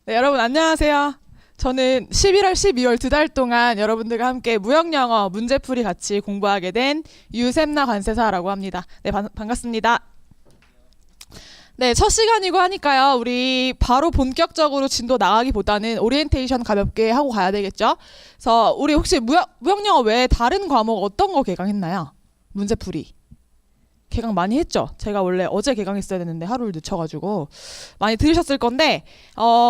네, 여러분 안녕하세요. 저는 11월, 12월 두 달 동안 여러분들과 함께 무역영어 문제풀이 같이 공부하게 된 유샘나 관세사라고 합니다. 네, 반갑습니다. 네, 첫 시간이고 하니까요. 우리 바로 본격적으로 진도 나가기보다는 오리엔테이션 가볍게 하고 가야 되겠죠? 그래서 우리 혹시 무역영어 외에 다른 과목 어떤 거 개강했나요? 문제풀이. 개강 많이 했죠. 제가 원래 어제 개강했어야 되는데 하루를 늦춰가지고 많이 들으셨을 건데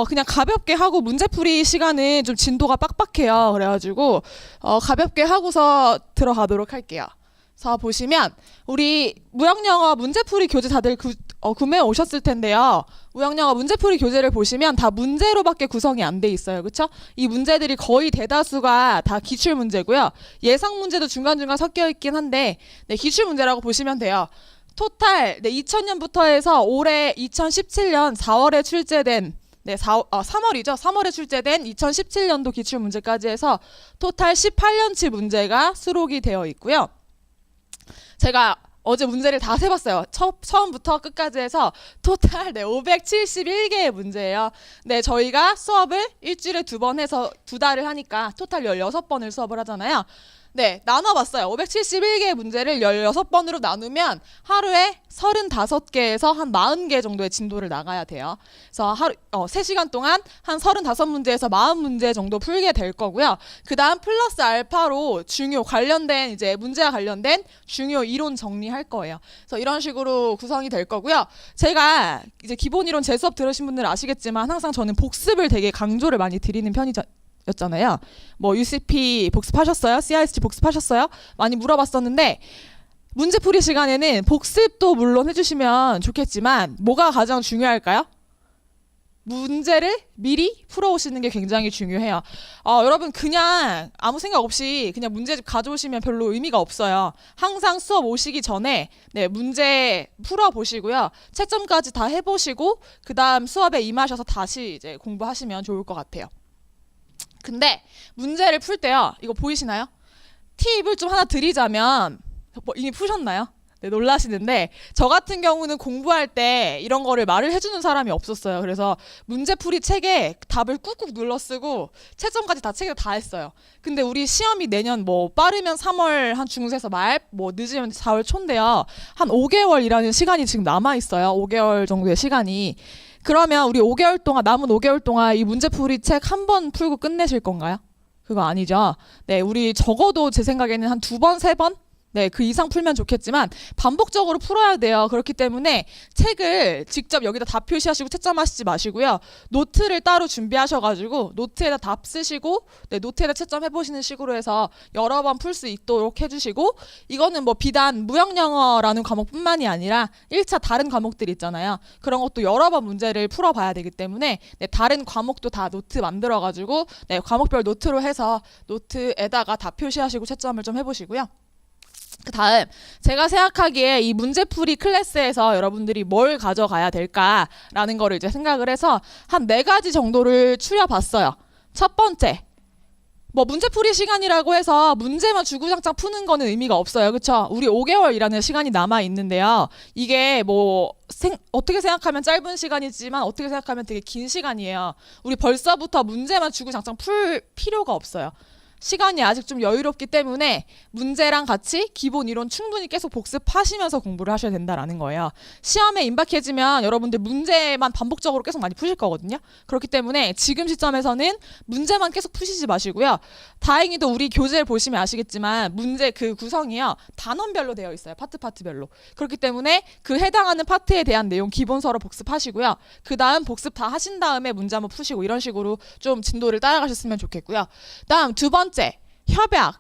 그냥 가볍게 하고 문제풀이 시간은 좀 진도가 빡빡해요. 그래가지고 가볍게 하고서 들어가도록 할게요. 자, 보시면 우리 무역영어 문제풀이 교재 다들 구매해 오셨을 텐데요. 무역영어 문제풀이 교재를 보시면 다 문제로밖에 구성이 안 돼 있어요. 그렇죠? 이 문제들이 거의 대다수가 다 기출 문제고요. 예상 문제도 중간중간 섞여 있긴 한데 네, 기출 문제라고 보시면 돼요. 토탈 2000년부터 해서 올해 2017년 4월에 출제된 3월이죠. 3월에 출제된 2017년도 기출 문제까지 해서 토탈 18년치 문제가 수록이 되어 있고요. 제가 어제 문제를 다 세봤어요. 처음부터 끝까지 해서 토탈 571개의 문제예요. 네, 저희가 수업을 일주일에 2번 해서 2달을 하니까 토탈 16번을 수업을 하잖아요. 네, 나눠봤어요. 571개의 문제를 16번으로 나누면 하루에 35개에서 한 40개 정도의 진도를 나가야 돼요. 그래서 하루 3시간 동안 한 35문제에서 40문제 정도 풀게 될 거고요. 그 다음 플러스 알파로 관련된 이제 문제와 관련된 중요 이론 정리할 거예요. 그래서 이런 식으로 구성이 될 거고요. 제가 이제 기본 이론 제 수업 들으신 분들은 아시겠지만 항상 저는 복습을 되게 강조를 많이 드리는 편이잖아요. 뭐 UCP 복습하셨어요? CISG 복습하셨어요? 많이 물어봤었는데 문제풀이 시간에는 복습도 물론 해주시면 좋겠지만 뭐가 가장 중요할까요? 문제를 미리 풀어오시는 게 굉장히 중요해요. 여러분 그냥 아무 생각 없이 그냥 문제집 가져오시면 별로 의미가 없어요. 항상 수업 오시기 전에 문제 풀어보시고요. 채점까지 다 해보시고 그 다음 수업에 임하셔서 다시 이제 공부하시면 좋을 것 같아요. 근데 문제를 풀 때요. 이거 보이시나요? 팁을 좀 하나 드리자면 이미 푸셨나요? 네, 놀라시는데 저 같은 경우는 공부할 때 이런 거를 말을 해주는 사람이 없었어요. 그래서 문제풀이 책에 답을 꾹꾹 눌러 쓰고 채점까지 다 책에 다 했어요. 근데 우리 시험이 내년 빠르면 3월 한 중에서 말, 늦으면 4월 초인데요. 한 5개월이라는 시간이 지금 남아 있어요. 5개월 정도의 시간이. 그러면 우리 남은 5개월 동안 이 문제풀이 책 한 번 풀고 끝내실 건가요? 그거 아니죠. 네, 우리 적어도 제 생각에는 한 2번, 3번? 네, 그 이상 풀면 좋겠지만 반복적으로 풀어야 돼요. 그렇기 때문에 책을 직접 여기다 답 표시하시고 채점하시지 마시고요. 노트를 따로 준비하셔가지고 노트에다 답 쓰시고 노트에다 채점해보시는 식으로 해서 여러 번 풀 수 있도록 해주시고 이거는 비단 무역영어라는 과목뿐만이 아니라 1차 다른 과목들 있잖아요. 그런 것도 여러 번 문제를 풀어봐야 되기 때문에 다른 과목도 다 노트 만들어가지고 과목별 노트로 해서 노트에다가 답 표시하시고 채점을 좀 해보시고요. 그 다음 제가 생각하기에 이 문제풀이 클래스에서 여러분들이 뭘 가져가야 될까라는 거를 이제 생각을 해서 한 4가지 정도를 추려봤어요. 첫 번째, 문제풀이 시간이라고 해서 문제만 주구장창 푸는 거는 의미가 없어요. 그쵸? 우리 5개월이라는 시간이 남아 있는데요. 이게 어떻게 생각하면 짧은 시간이지만 어떻게 생각하면 되게 긴 시간이에요. 우리 벌써부터 문제만 주구장창 풀 필요가 없어요. 시간이 아직 좀 여유롭기 때문에 문제랑 같이 기본 이론 충분히 계속 복습하시면서 공부를 하셔야 된다라는 거예요. 시험에 임박해지면 여러분들 문제만 반복적으로 계속 많이 푸실 거거든요. 그렇기 때문에 지금 시점에서는 문제만 계속 푸시지 마시고요. 다행히도 우리 교재를 보시면 아시겠지만 문제 그 구성이요. 단원별로 되어 있어요. 파트별로. 그렇기 때문에 그 해당하는 파트에 대한 내용 기본서로 복습하시고요. 그 다음 복습 다 하신 다음에 문제 한번 푸시고 이런 식으로 좀 진도를 따라가셨으면 좋겠고요. 다음 2번째. 협약,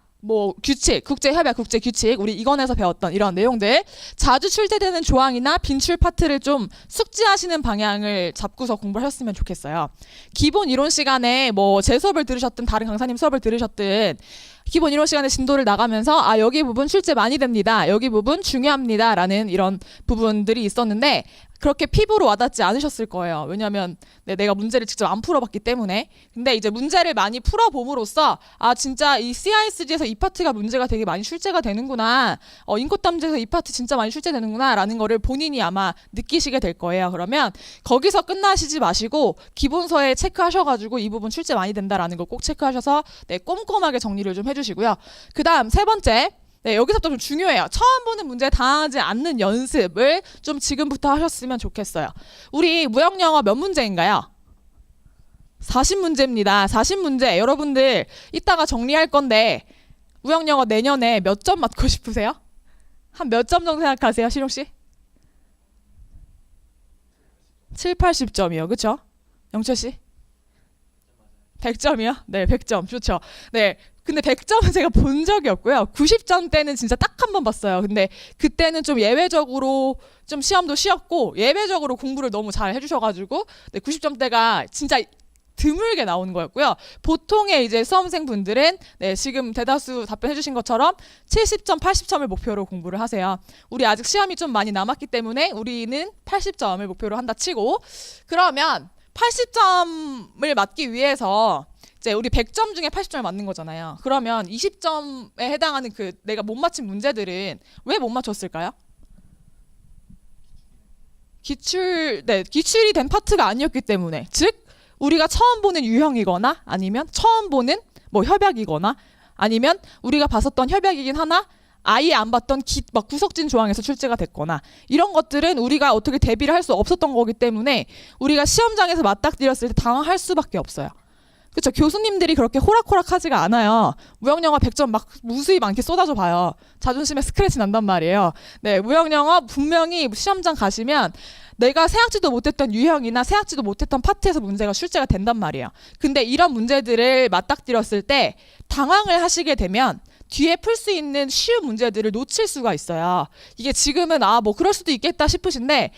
규칙, 국제협약, 국제규칙, 우리 이건에서 배웠던 이런 내용들 자주 출제되는 조항이나 빈출 파트를 좀 숙지하시는 방향을 잡고서 공부하셨으면 좋겠어요. 기본 이론 시간에 제 수업을 들으셨든 다른 강사님 수업을 들으셨든 기본 1호 시간에 진도를 나가면서 아 여기 부분 출제 많이 됩니다. 여기 부분 중요합니다. 라는 이런 부분들이 있었는데 그렇게 피부로 와닿지 않으셨을 거예요. 왜냐하면 내가 문제를 직접 안 풀어봤기 때문에. 근데 이제 문제를 많이 풀어봄으로써 아 진짜 이 CISG에서 이 파트가 문제가 되게 많이 출제가 되는구나. 인코탐지에서 이 파트 진짜 많이 출제되는구나 라는 거를 본인이 아마 느끼시게 될 거예요. 그러면 거기서 끝나시지 마시고 기본서에 체크하셔가지고 이 부분 출제 많이 된다라는 걸 꼭 체크하셔서 꼼꼼하게 정리를 좀 해주시고요. 그 다음 세 번째, 여기서부터 좀 중요해요. 처음 보는 문제에 당하지 않는 연습을 좀 지금부터 하셨으면 좋겠어요. 우리 무역영어 몇 문제인가요? 40문제입니다. 40문제. 여러분들 이따가 정리할 건데 무역영어 내년에 몇 점 맞고 싶으세요? 한 몇 점 정도 생각하세요, 신용씨? 7, 80점이요. 그쵸? 영철씨? 100점이요? 네, 100점. 좋죠. 네. 근데 100점은 제가 본 적이 없고요. 90점 때는 진짜 딱 한 번 봤어요. 근데 그때는 좀 예외적으로 좀 시험도 쉬었고 예외적으로 공부를 너무 잘 해주셔가지고 90점대가 진짜 드물게 나오는 거였고요. 보통의 이제 수험생분들은 지금 대다수 답변해주신 것처럼 70점, 80점을 목표로 공부를 하세요. 우리 아직 시험이 좀 많이 남았기 때문에 우리는 80점을 목표로 한다 치고 그러면 80점을 맞기 위해서 이제 우리 100점 중에 80점을 맞는 거잖아요. 그러면 20점에 해당하는 그 내가 못 맞힌 문제들은 왜 못 맞췄을까요? 기출이 된 파트가 아니었기 때문에. 즉 우리가 처음 보는 유형이거나 아니면 처음 보는 뭐 협약이거나 아니면 우리가 봤었던 협약이긴 하나 아예 안 봤던 막 구석진 조항에서 출제가 됐거나 이런 것들은 우리가 어떻게 대비를 할 수 없었던 거기 때문에 우리가 시험장에서 맞닥뜨렸을 때 당황할 수밖에 없어요. 그렇죠. 교수님들이 그렇게 호락호락하지가 않아요. 무역영어 100점 막 무수히 많게 쏟아져 봐요. 자존심에 스크래치 난단 말이에요. 네, 무역영어 분명히 시험장 가시면 내가 생각지도 못했던 유형이나 생각지도 못했던 파트에서 문제가 출제가 된단 말이에요. 근데 이런 문제들을 맞닥뜨렸을 때 당황을 하시게 되면 뒤에 풀 수 있는 쉬운 문제들을 놓칠 수가 있어요. 이게 지금은 뭐 그럴 수도 있겠다 싶으신데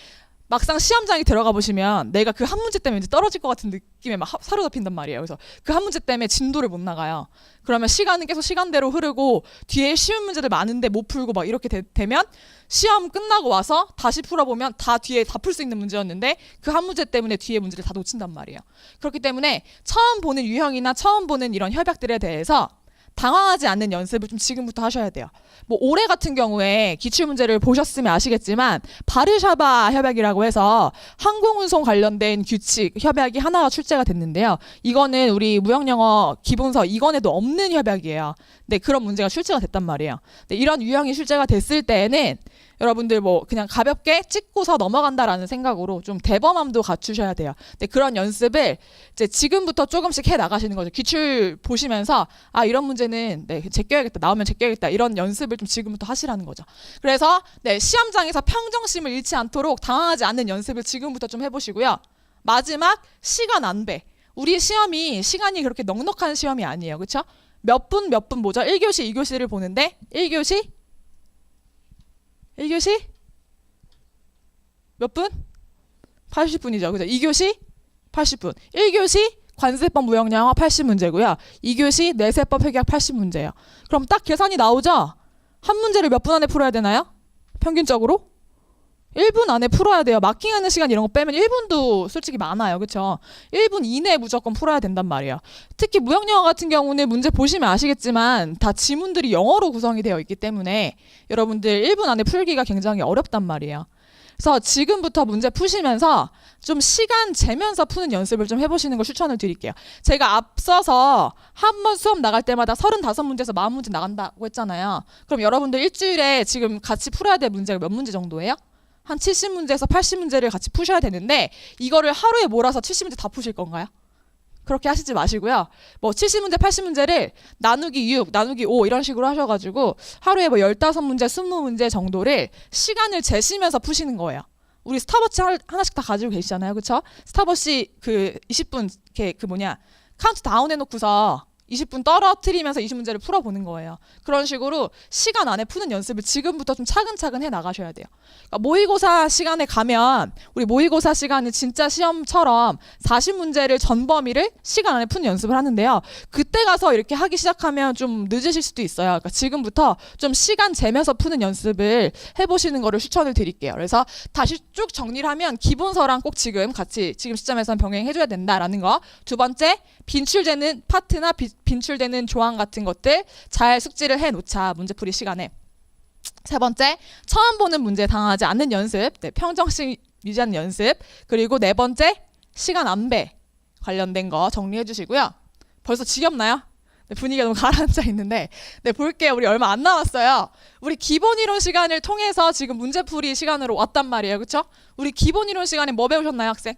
막상 시험장에 들어가 보시면 내가 그 한 문제 때문에 이제 떨어질 것 같은 느낌에 막 사로잡힌단 말이에요. 그래서 그 한 문제 때문에 진도를 못 나가요. 그러면 시간은 계속 시간대로 흐르고 뒤에 쉬운 문제들 많은데 못 풀고 막 이렇게 되면 시험 끝나고 와서 다시 풀어보면 다 뒤에 다 풀 수 있는 문제였는데 그 한 문제 때문에 뒤에 문제를 다 놓친단 말이에요. 그렇기 때문에 처음 보는 유형이나 처음 보는 이런 협약들에 대해서 당황하지 않는 연습을 좀 지금부터 하셔야 돼요. 뭐 올해 같은 경우에 기출문제를 보셨으면 아시겠지만 바르샤바 협약이라고 해서 항공운송 관련된 규칙 협약이 하나가 출제가 됐는데요. 이거는 우리 무역영어 기본서 이건에도 없는 협약이에요. 네, 그런 문제가 출제가 됐단 말이에요. 네, 이런 유형이 출제가 됐을 때에는 여러분들 뭐 그냥 가볍게 찍고서 넘어간다라는 생각으로 좀 대범함도 갖추셔야 돼요. 네, 그런 연습을 이제 지금부터 조금씩 해 나가시는 거죠. 기출 보시면서 이런 문제는 제껴야겠다. 나오면 제껴야겠다. 이런 연습을 좀 지금부터 하시라는 거죠. 그래서 시험장에서 평정심을 잃지 않도록 당황하지 않는 연습을 지금부터 좀 해보시고요. 마지막 시간 안배. 우리 시험이 시간이 그렇게 넉넉한 시험이 아니에요. 그렇죠? 몇 분 뭐죠? 1교시, 2교시를 보는데 1교시 몇 분? 80분이죠. 그죠? 2교시 80분. 1교시 관세법 무역영어 80문제고요. 2교시 내세법 회계학 80문제예요. 그럼 딱 계산이 나오죠? 한 문제를 몇 분 안에 풀어야 되나요? 평균적으로? 1분 안에 풀어야 돼요. 마킹하는 시간 이런 거 빼면 1분도 솔직히 많아요. 그렇죠? 1분 이내에 무조건 풀어야 된단 말이에요. 특히 무역영어 같은 경우는 문제 보시면 아시겠지만 다 지문들이 영어로 구성이 되어 있기 때문에 여러분들 1분 안에 풀기가 굉장히 어렵단 말이에요. 그래서 지금부터 문제 푸시면서 좀 시간 재면서 푸는 연습을 좀 해보시는 걸 추천을 드릴게요. 제가 앞서서 한 번 수업 나갈 때마다 35문제에서 40문제 나간다고 했잖아요. 그럼 여러분들 일주일에 지금 같이 풀어야 될 문제가 몇 문제 정도예요? 한 70문제에서 80문제를 같이 푸셔야 되는데 이거를 하루에 몰아서 70문제 다 푸실 건가요? 그렇게 하시지 마시고요. 뭐 70문제, 80문제를 나누기 6, 나누기 5 이런 식으로 하셔가지고 하루에 뭐 15문제, 20문제 정도를 시간을 재시면서 푸시는 거예요. 우리 스탑워치 하나씩 다 가지고 계시잖아요. 그쵸? 스탑워치 그 20분 카운트 다운 해놓고서 20분 떨어뜨리면서 20문제를 풀어보는 거예요. 그런 식으로 시간 안에 푸는 연습을 지금부터 좀 차근차근 해 나가셔야 돼요. 그러니까 모의고사 시간에 가면 우리 모의고사 시간은 진짜 시험처럼 40문제를 전 범위를 시간 안에 푸는 연습을 하는데요. 그때 가서 이렇게 하기 시작하면 좀 늦으실 수도 있어요. 그러니까 지금부터 좀 시간 재면서 푸는 연습을 해보시는 거를 추천을 드릴게요. 그래서 다시 쭉 정리를 하면 기본서랑 꼭 지금 같이 지금 시점에서는 병행해줘야 된다라는 거. 두 번째, 빈출되는 파트나 빈출되는 조항 같은 것들 잘 숙지를 해놓자, 문제풀이 시간에. 세 번째, 처음 보는 문제 당하지 않는 연습, 네, 평정심 유지하는 연습. 그리고 네 번째, 시간 안배 관련된 거 정리해 주시고요. 벌써 지겹나요? 네, 분위기가 너무 가라앉아 있는데, 네, 볼게요. 우리 얼마 안 남았어요. 우리 기본이론 시간을 통해서 지금 문제풀이 시간으로 왔단 말이에요. 그쵸? 우리 기본이론 시간에 뭐 배우셨나요, 학생?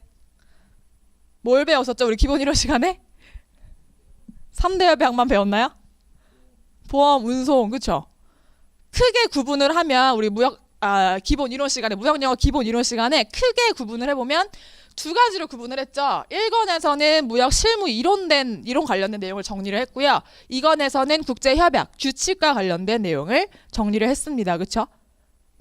뭘 배웠었죠? 우리 기본이론 시간에? 3대 협약만 배웠나요? 보험, 운송, 그쵸? 크게 구분을 하면 우리 기본 이론 시간에, 무역영어 기본 이론 시간에 크게 구분을 해보면 두 가지로 구분을 했죠. 1권에서는 무역 실무 이론 관련된 내용을 정리를 했고요. 2권에서는 국제협약, 규칙과 관련된 내용을 정리를 했습니다. 그쵸?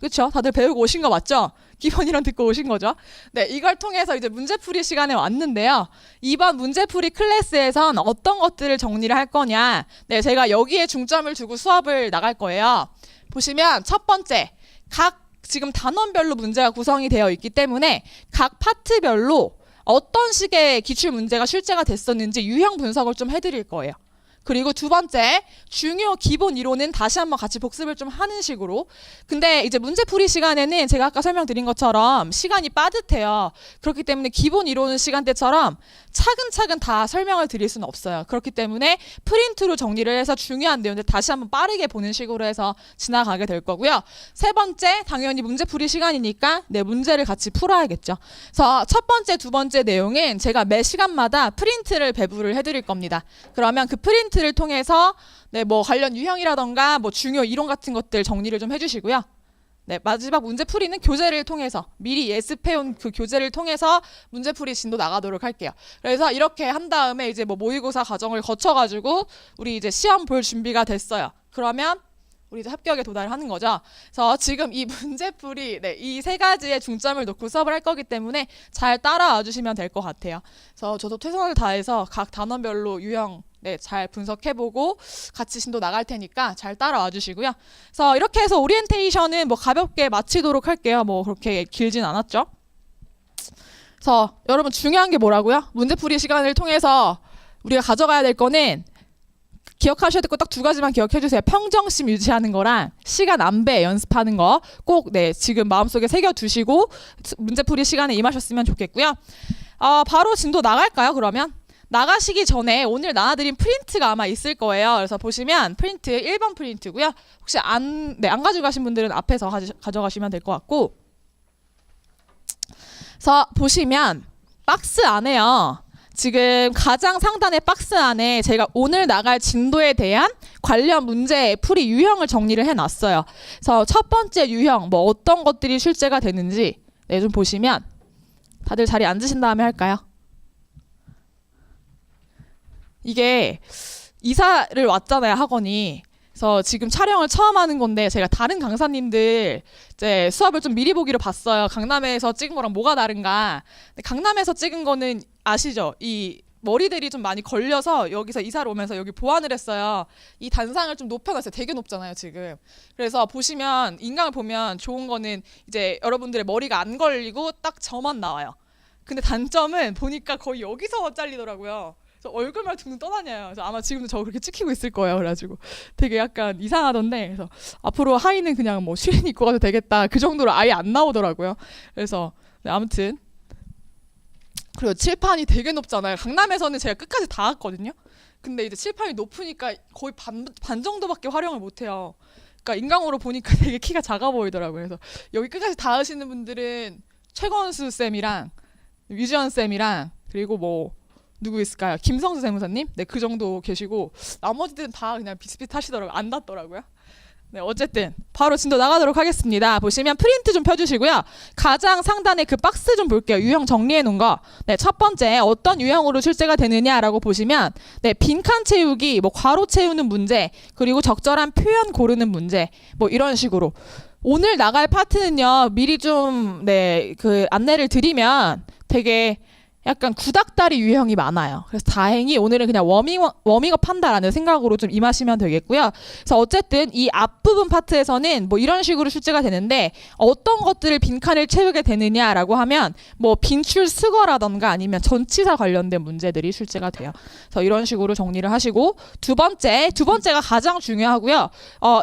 그쵸? 다들 배우고 오신 거 맞죠? 기본 이론 듣고 오신 거죠? 네, 이걸 통해서 이제 문제풀이 시간에 왔는데요. 이번 문제풀이 클래스에선 어떤 것들을 정리를 할 거냐. 네, 제가 여기에 중점을 두고 수업을 나갈 거예요. 보시면 첫 번째, 각 지금 단원별로 문제가 구성이 되어 있기 때문에 각 파트별로 어떤 식의 기출 문제가 출제가 됐었는지 유형 분석을 좀 해드릴 거예요. 그리고 두 번째, 중요 기본 이론은 다시 한번 같이 복습을 좀 하는 식으로. 근데 이제 문제풀이 시간에는 제가 아까 설명드린 것처럼 시간이 빠듯해요. 그렇기 때문에 기본 이론 시간대처럼 차근차근 다 설명을 드릴 수는 없어요. 그렇기 때문에 프린트로 정리를 해서 중요한 내용들 다시 한번 빠르게 보는 식으로 해서 지나가게 될 거고요. 세 번째, 당연히 문제풀이 시간이니까 네, 문제를 같이 풀어야겠죠. 그래서 첫 번째, 두 번째 내용은 제가 매 시간마다 프린트를 배부를 해드릴 겁니다. 그러면 그 프린트를 통해서 네, 뭐 관련 유형이라던가 뭐 중요 이론 같은 것들 정리를 좀 해주시고요. 네, 마지막 문제풀이는 교재를 통해서 미리 예습해온 그 교재를 통해서 문제풀이 진도 나가도록 할게요. 그래서 이렇게 한 다음에 이제 뭐 모의고사 과정을 거쳐가지고 우리 이제 시험 볼 준비가 됐어요. 그러면 우리 이제 합격에 도달을 하는 거죠. 그래서 지금 이 문제풀이 네, 이 세 가지에 중점을 놓고 수업을 할 거기 때문에 잘 따라와 주시면 될 것 같아요. 그래서 저도 최선을 다해서 각 단원별로 유형 네, 잘 분석해보고 같이 진도 나갈 테니까 잘 따라와 주시고요. 그래서 이렇게 해서 오리엔테이션은 뭐 가볍게 마치도록 할게요. 뭐 그렇게 길진 않았죠. 그래서 여러분 중요한 게 뭐라고요? 문제풀이 시간을 통해서 우리가 가져가야 될 거는 기억하셔야 될 거 딱 두 가지만 기억해 주세요. 평정심 유지하는 거랑 시간 안배 연습하는 거 꼭 네, 지금 마음속에 새겨 두시고 문제풀이 시간에 임하셨으면 좋겠고요. 바로 진도 나갈까요? 그러면 나가시기 전에 오늘 나눠드린 프린트가 아마 있을 거예요. 그래서 보시면 프린트 1번 프린트고요. 혹시 안 가져가신 분들은 앞에서 가져가시면 될 것 같고, 그래서 보시면 박스 안에요. 지금 가장 상단의 박스 안에 제가 오늘 나갈 진도에 대한 관련 문제 풀이 유형을 정리를 해놨어요. 그래서 첫 번째 유형 뭐 어떤 것들이 출제가 되는지 네, 좀 보시면 다들 자리에 앉으신 다음에 할까요? 이게 이사를 왔잖아요, 학원이. 그래서 지금 촬영을 처음 하는 건데 제가 다른 강사님들 이제 수업을 좀 미리 보기로 봤어요. 강남에서 찍은 거랑 뭐가 다른가. 근데 강남에서 찍은 거는 아시죠? 이 머리들이 좀 많이 걸려서 여기서 이사를 오면서 여기 보완을 했어요. 이 단상을 좀 높여놨어요. 되게 높잖아요, 지금. 그래서 보시면 인강을 보면 좋은 거는 이제 여러분들의 머리가 안 걸리고 딱 저만 나와요. 근데 단점은 보니까 거의 여기서 잘리더라고요. 그래서 얼굴만 둥둥 떠다녀요. 그래서 아마 지금도 저 그렇게 찍히고 있을 거예요. 그래가지고 되게 약간 이상하던데, 그래서 앞으로 하의는 그냥 뭐 실인 입고 가도 되겠다 그 정도로 아예 안 나오더라고요. 그래서 네, 아무튼 그리고 칠판이 되게 높잖아요. 강남에서는 제가 끝까지 다 왔거든요. 근데 이제 칠판이 높으니까 거의 반 정도밖에 활용을 못해요. 그러니까 인강으로 보니까 되게 키가 작아 보이더라고요. 그래서 여기 끝까지 다 하시는 분들은 최건수 쌤이랑 유지연 쌤이랑 그리고 뭐 누구 있을까요? 김성수 세무사님? 네, 그 정도 계시고 나머지들은 다 그냥 비슷비슷하시더라고요. 안 닿더라고요. 네, 어쨌든 바로 진도 나가도록 하겠습니다. 보시면 프린트 좀 펴주시고요. 가장 상단에 그 박스 좀 볼게요. 유형 정리해 놓은 거. 네, 첫 번째 어떤 유형으로 출제가 되느냐라고 보시면 네, 빈칸 채우기, 뭐 괄호 채우는 문제, 그리고 적절한 표현 고르는 문제, 뭐 이런 식으로. 오늘 나갈 파트는요, 미리 좀 네, 그 안내를 드리면 되게 약간 구닥다리 유형이 많아요. 그래서 다행히 오늘은 그냥 워밍업 한다라는 생각으로 좀 임하시면 되겠고요. 그래서 어쨌든 이 앞부분 파트에서는 뭐 이런 식으로 출제가 되는데 어떤 것들을 빈칸을 채우게 되느냐라고 하면 뭐 빈출 수거라던가 아니면 전치사 관련된 문제들이 출제가 돼요. 그래서 이런 식으로 정리를 하시고 두 번째가 가장 중요하고요.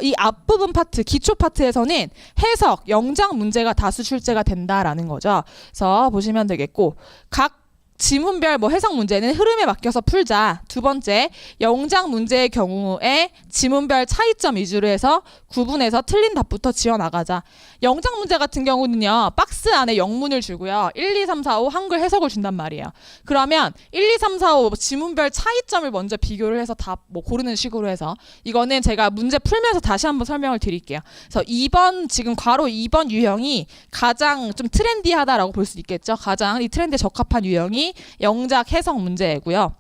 이 앞부분 파트, 기초 파트에서는 해석, 영작 문제가 다수 출제가 된다라는 거죠. 그래서 보시면 되겠고 각 지문별 뭐 해석 문제는 흐름에 맡겨서 풀자. 두 번째, 영작 문제의 경우에 지문별 차이점 위주로 해서 구분해서 틀린 답부터 지어나가자. 영작 문제 같은 경우는요, 박스 안에 영문을 주고요. 1, 2, 3, 4, 5 한글 해석을 준단 말이에요. 그러면 1, 2, 3, 4, 5 지문별 차이점을 먼저 비교를 해서 답 뭐 고르는 식으로 해서 이거는 제가 문제 풀면서 다시 한번 설명을 드릴게요. 그래서 2번, 지금 괄호 2번 유형이 가장 좀 트렌디하다라고 볼 수 있겠죠. 가장 이 트렌드에 적합한 유형이 영작 해석 문제고요.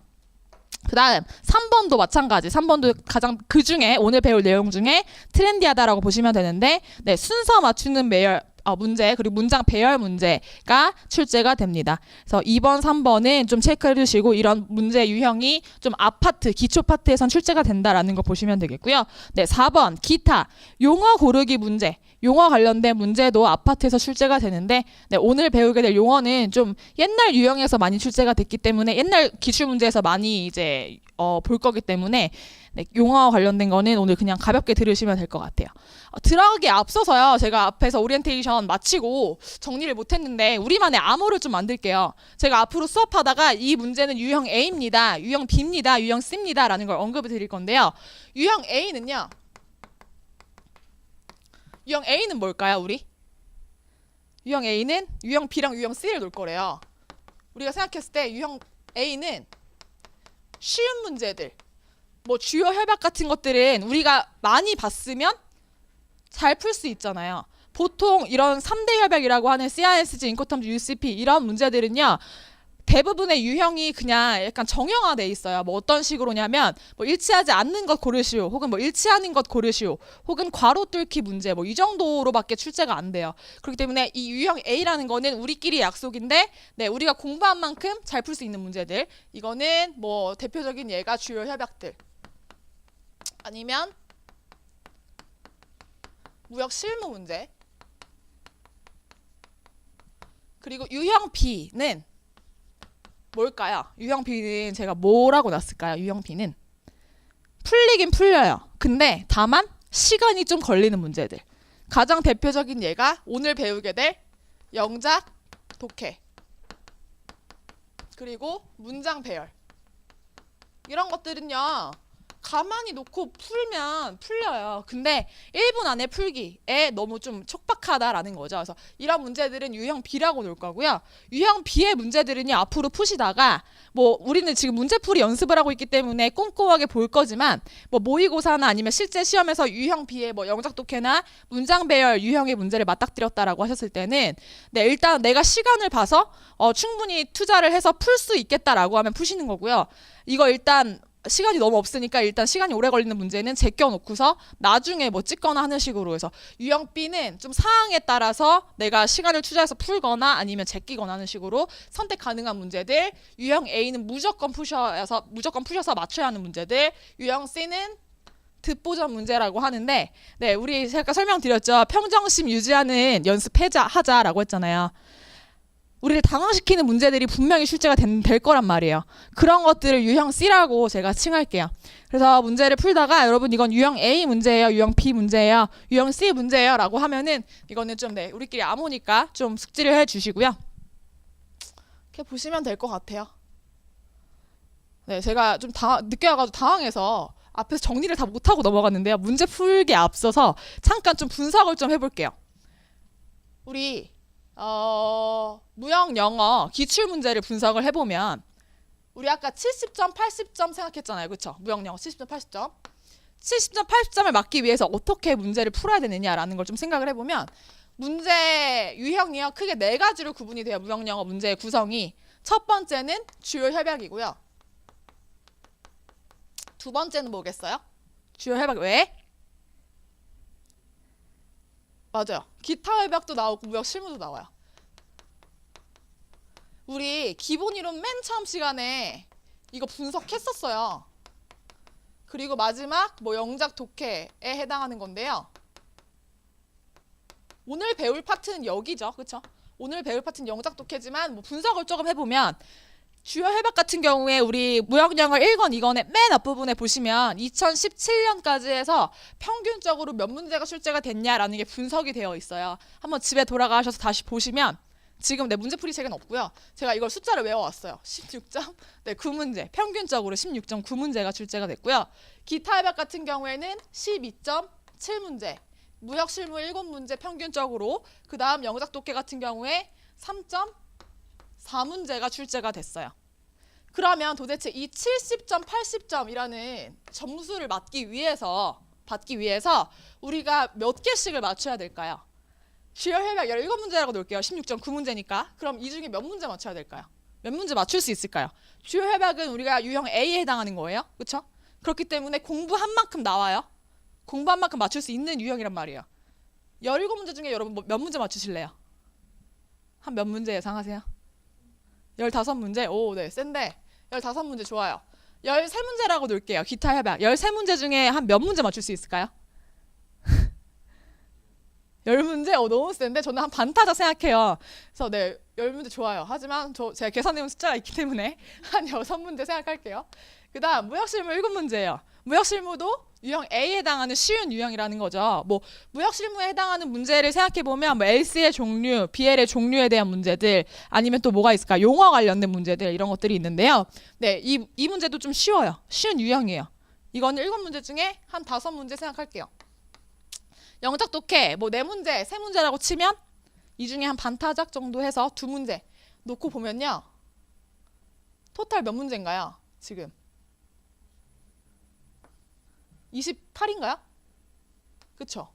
그 다음 3번도 마찬가지. 3번도 가장 그 중에 오늘 배울 내용 중에 트렌디하다라고 보시면 되는데 네, 순서 맞추는 매열 문제 그리고 문장 배열 문제가 출제가 됩니다. 그래서 2번, 3번은 좀 체크해 주시고 이런 문제 유형이 좀 앞파트, 기초 파트에선 출제가 된다라는 거 보시면 되겠고요. 네, 4번 기타 용어 고르기 문제. 용어 관련된 문제도 앞파트에서 출제가 되는데 네, 오늘 배우게 될 용어는 좀 옛날 유형에서 많이 출제가 됐기 때문에 옛날 기출 문제에서 많이 이제 볼 거기 때문에 네, 용어 관련된 거는 오늘 그냥 가볍게 들으시면 될 것 같아요. 들어가기 앞서서요. 제가 앞에서 오리엔테이션 마치고 정리를 못했는데 우리만의 암호를 좀 만들게요. 제가 앞으로 수업하다가 이 문제는 유형 A입니다. 유형 B입니다. 유형 C입니다. 라는 걸 언급을 드릴 건데요. 유형 A는요. 유형 A는 뭘까요, 우리? 유형 A는 유형 B랑 유형 C를 놓을 거래요. 우리가 생각했을 때 유형 A는 쉬운 문제들, 뭐 주요 협약 같은 것들은 우리가 많이 봤으면 잘 풀 수 있잖아요. 보통 이런 3대 협약이라고 하는 CISG, 인코텀즈, UCP 이런 문제들은요. 대부분의 유형이 그냥 약간 정형화돼 있어요. 뭐 어떤 식으로냐면 뭐 일치하지 않는 것 고르시오, 혹은 뭐 일치하는 것 고르시오, 혹은 괄호 뚫기 문제 뭐 이 정도로밖에 출제가 안 돼요. 그렇기 때문에 이 유형 A라는 거는 우리끼리 약속인데 네, 우리가 공부한 만큼 잘 풀 수 있는 문제들. 이거는 뭐 대표적인 예가 주요 협약들 아니면 무역 실무 문제. 그리고 유형 B는 뭘까요? 유형 B는 제가 뭐라고 놨을까요? 유형 B는 풀리긴 풀려요. 근데 다만 시간이 좀 걸리는 문제들. 가장 대표적인 예가 오늘 배우게 될 영작, 독해, 그리고 문장 배열. 이런 것들은요. 가만히 놓고 풀면 풀려요. 근데 1분 안에 풀기에 너무 좀 촉박하다라는 거죠. 그래서 이런 문제들은 유형 B라고 놓을 거고요. 유형 B의 문제들은요, 앞으로 푸시다가 뭐 우리는 지금 문제풀이 연습을 하고 있기 때문에 꼼꼼하게 볼 거지만 뭐 모의고사나 아니면 실제 시험에서 유형 B의 뭐 영작 독해나 문장 배열 유형의 문제를 맞닥뜨렸다라고 하셨을 때는 네, 일단 내가 시간을 봐서 충분히 투자를 해서 풀 수 있겠다라고 하면 푸시는 거고요. 이거 일단 시간이 너무 없으니까 일단 시간이 오래 걸리는 문제는 제껴놓고서 나중에 뭐 찍거나 하는 식으로 해서 유형 B는 좀 사항에 따라서 내가 시간을 투자해서 풀거나 아니면 제끼거나 하는 식으로 선택 가능한 문제들. 유형 A는 무조건 푸셔서 맞춰야 하는 문제들. 유형 C는 듣보전 문제라고 하는데 네, 우리 제가 설명드렸죠. 평정심 유지하는 하자라고 했잖아요. 우리를 당황시키는 문제들이 분명히 출제가 될 거란 말이에요. 그런 것들을 유형 C라고 제가 칭할게요. 그래서 문제를 풀다가 여러분 이건 유형 A 문제예요, 유형 B 문제예요, 유형 C 문제예요 라고 하면은 이거는 좀 네, 우리끼리 암호니까 좀 숙지를 해주시고요. 이렇게 보시면 될 것 같아요. 네, 제가 좀 늦게 와가지고 당황해서 앞에서 정리를 다 못하고 넘어갔는데요. 문제 풀기에 앞서서 잠깐 좀 분석을 좀 해볼게요. 우리 무역 영어 기출 문제를 분석을 해보면 우리 아까 70점, 80점 생각했잖아요. 그쵸? 무역 영어 70점, 80점. 70점, 80점을 맞기 위해서 어떻게 문제를 풀어야 되느냐라는 걸 좀 생각을 해보면 문제 유형이요. 크게 네 가지로 구분이 돼요. 무형영어 문제의 구성이. 첫 번째는 주요 협약이고요. 두 번째는 뭐겠어요? 주요 협약 왜? 맞아요. 기타 협약도 나오고 무역 실무도 나와요. 우리 기본 이론 맨 처음 시간에 이거 분석했었어요. 그리고 마지막 뭐 영작 독해에 해당하는 건데요. 오늘 배울 파트는 여기죠. 그렇죠? 오늘 배울 파트는 영작 독해지만 뭐 분석을 조금 해보면 주요 협약 같은 경우에 우리 무역영어 1권, 2권의 맨 앞부분에 보시면 2017년까지 해서 평균적으로 몇 문제가 출제가 됐냐라는 게 분석이 되어 있어요. 한번 집에 돌아가셔서 다시 보시면 지금 내 문제풀이 책은 없고요. 제가 이걸 숫자를 외워왔어요. 16점, 네, 9문제. 평균적으로 16.9문제가 출제가 됐고요. 기타 협약 같은 경우에는 12.7문제. 무역 실무 7문제 평균적으로. 그 다음 영작 독해 같은 경우에 3.4문제가 출제가 됐어요. 그러면 도대체 이 70점, 80점이라는 점수를 받기 위해서 우리가 몇 개씩을 맞춰야 될까요? 주요 협약 17문제라고 놓을게요. 16.9문제니까. 그럼 이 중에 몇 문제 맞춰야 될까요? 몇 문제 맞출 수 있을까요? 주요 협약은 우리가 유형 A에 해당하는 거예요. 그렇죠? 그렇기 때문에 공부한 만큼 나와요. 공부한 만큼 맞출 수 있는 유형이란 말이에요. 17문제 중에 여러분 몇 문제 맞추실래요? 한 몇 문제 예상하세요? 15문제? 오, 네, 센데 15문제 좋아요. 13문제라고 놓을게요. 기타 협약. 13문제 중에 한 몇 문제 맞출 수 있을까요? 10문제? 너무 센데 저는 한 반타작 생각해요. 그래서 네, 10문제 좋아요. 하지만 제가 계산해온 숫자가 있기 때문에 한 6문제 생각할게요. 그 다음 무역실무 7문제예요. 무역실무도 유형 A에 해당하는 쉬운 유형이라는 거죠. 뭐 무역실무에 해당하는 문제를 생각해보면 뭐 LC의 종류, BL의 종류에 대한 문제들 아니면 또 뭐가 있을까? 용어 관련된 문제들 이런 것들이 있는데요. 네, 이 문제도 좀 쉬워요. 쉬운 유형이에요. 이거는 7문제 중에 한 5문제 생각할게요. 영작 독해 뭐 4문제, 3문제라고 치면 이 중에 한 반타작 정도 해서 2문제 놓고 보면요. 토탈 몇 문제인가요? 지금 28인가요? 그쵸?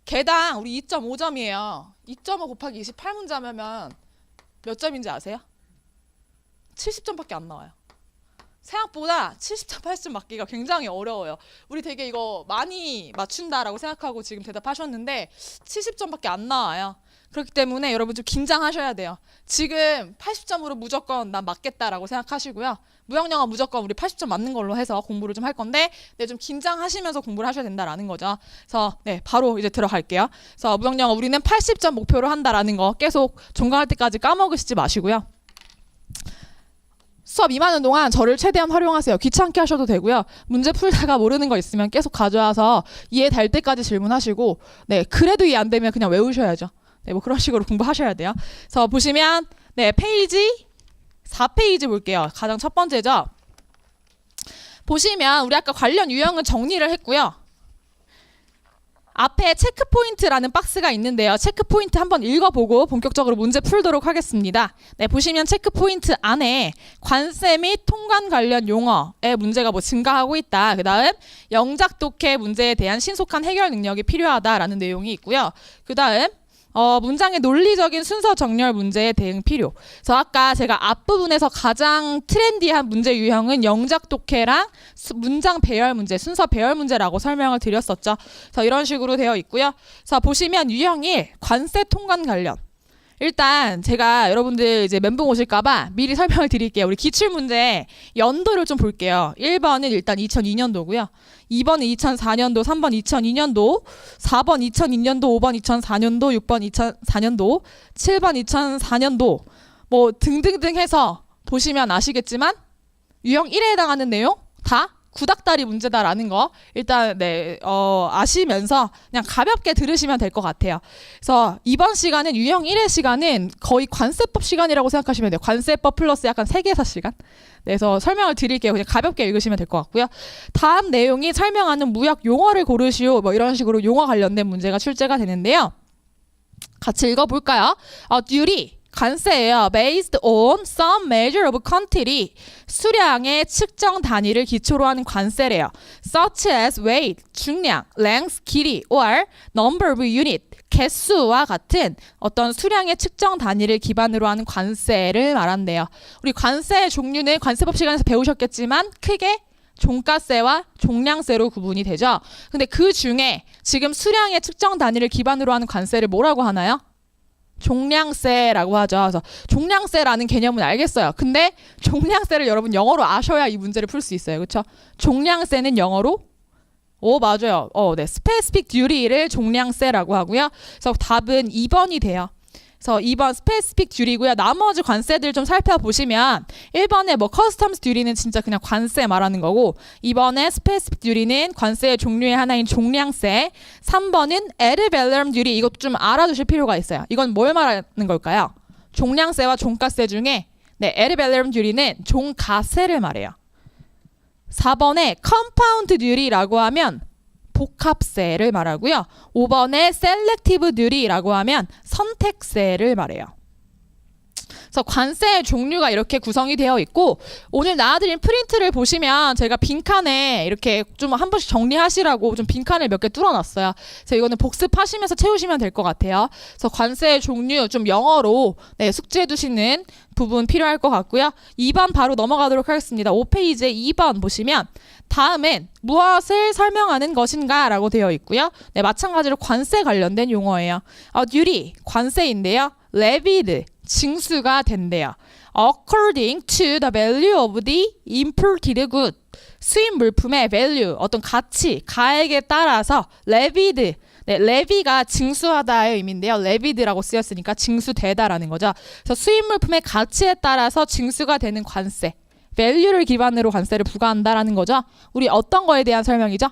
개당 우리 2.5점이에요. 2.5 곱하기 28문제 하면 몇 점인지 아세요? 70점밖에 안 나와요. 생각보다 70점, 80점 맞기가 굉장히 어려워요. 우리 되게 이거 많이 맞춘다라고 생각하고 지금 대답하셨는데 70점밖에 안 나와요. 그렇기 때문에 여러분 좀 긴장하셔야 돼요. 지금 80점으로 무조건 난 맞겠다라고 생각하시고요. 무형영어 무조건 우리 80점 맞는 걸로 해서 공부를 좀 할 건데 네, 좀 긴장하시면서 공부를 하셔야 된다라는 거죠. 그래서 네, 바로 이제 들어갈게요. 그래서 무형영어 우리는 80점 목표로 한다라는 거 계속 종강할 때까지 까먹으시지 마시고요. 수업 임하는 동안 저를 최대한 활용하세요. 귀찮게 하셔도 되고요. 문제 풀다가 모르는 거 있으면 계속 가져와서 이해 될 때까지 질문하시고 네, 그래도 이해 안 되면 그냥 외우셔야죠. 네, 뭐 그런 식으로 공부하셔야 돼요. 그래서 보시면 네, 페이지 4페이지 볼게요. 가장 첫 번째죠. 보시면 우리 아까 관련 유형은 정리를 했고요. 앞에 체크포인트라는 박스가 있는데요. 체크포인트 한번 읽어보고 본격적으로 문제 풀도록 하겠습니다. 네, 보시면 체크포인트 안에 관세 및 통관 관련 용어의 문제가 뭐 증가하고 있다. 그 다음 영작 독해 문제에 대한 신속한 해결 능력이 필요하다라는 내용이 있고요. 그 다음 문장의 논리적인 순서 정렬 문제에 대응 필요. 그래서 아까 제가 앞부분에서 가장 트렌디한 문제 유형은 영작 독해랑 문장 배열 문제, 순서 배열 문제라고 설명을 드렸었죠. 그래서 이런 식으로 되어 있고요. 그래서 보시면 유형 1, 관세 통관 관련. 일단 제가 여러분들 이제 멘붕 오실까봐 미리 설명을 드릴게요. 우리 기출문제 연도를 좀 볼게요. 1번은 일단 2002년도고요. 2번은 2004년도, 3번 2002년도, 4번 2002년도, 5번 2004년도, 6번 2004년도, 7번 2004년도 뭐 등등등 해서 보시면 아시겠지만 유형 1에 해당하는 내용 다 구닥다리 문제다라는 거 일단 네, 아시면서 그냥 가볍게 들으시면 될 것 같아요. 그래서 이번 시간은 유형 1의 시간은 거의 관세법 시간이라고 생각하시면 돼요. 관세법 플러스 약간 세계사 시간. 네, 그래서 설명을 드릴게요. 그냥 가볍게 읽으시면 될 것 같고요. 다음 내용이 설명하는 무역 용어를 고르시오. 뭐 이런 식으로 용어 관련된 문제가 출제가 되는데요. 같이 읽어볼까요? duty, 관세예요. based on some measure of quantity. 수량의 측정 단위를 기초로 하는 관세래요. such as weight, 중량, length, 길이, or number of unit, 개수와 같은 어떤 수량의 측정 단위를 기반으로 하는 관세를 말한대요. 우리 관세의 종류는 관세법 시간에서 배우셨겠지만 크게 종가세와 종량세로 구분이 되죠. 근데 그 중에 지금 수량의 측정 단위를 기반으로 하는 관세를 뭐라고 하나요? 종량세라고 하죠. 그래서 종량세라는 개념은 알겠어요. 근데 종량세를 여러분 영어로 아셔야 이 문제를 풀 수 있어요. 그렇죠? 종량세는 영어로 맞아요. 네. specific duty를 종량세라고 하고요. 그래서 답은 2번이 돼요. 그래서 2번 specific duty고요. 나머지 관세들 좀 살펴보시면 1번에 뭐 customs duty는 진짜 그냥 관세 말하는 거고 2번에 specific duty는 관세의 종류의 하나인 종량세 3번은 ad valorem duty 이것도 좀 알아두실 필요가 있어요. 이건 뭘 말하는 걸까요? 종량세와 종가세 중에 ad valorem duty는 종가세를 말해요. 4번에 compound duty라고 하면 복합세를 말하고요. 5번에 selective duty라고 하면 선택세를 말해요. 그래서 관세의 종류가 이렇게 구성이 되어 있고 오늘 나와드린 프린트를 보시면 제가 빈칸에 이렇게 좀 한 번씩 정리하시라고 좀 빈칸을 몇 개 뚫어놨어요. 그래서 이거는 복습하시면서 채우시면 될 것 같아요. 그래서 관세의 종류 좀 영어로 숙지해 두시는 부분 필요할 것 같고요. 2번 바로 넘어가도록 하겠습니다. 5페이지에 2번 보시면 다음엔 무엇을 설명하는 것인가 라고 되어 있고요. 마찬가지로 관세 관련된 용어예요. duty, 관세인데요. levied, 징수가 된대요. according to the value of the imported good, 수입 물품의 value, 어떤 가치, 가액에 따라서 levied, levy가 징수하다의 의미인데요. levied라고 쓰였으니까 징수되다라는 거죠. 그래서 수입 물품의 가치에 따라서 징수가 되는 관세, value를 기반으로 관세를 부과한다라는 거죠. 우리 어떤 거에 대한 설명이죠?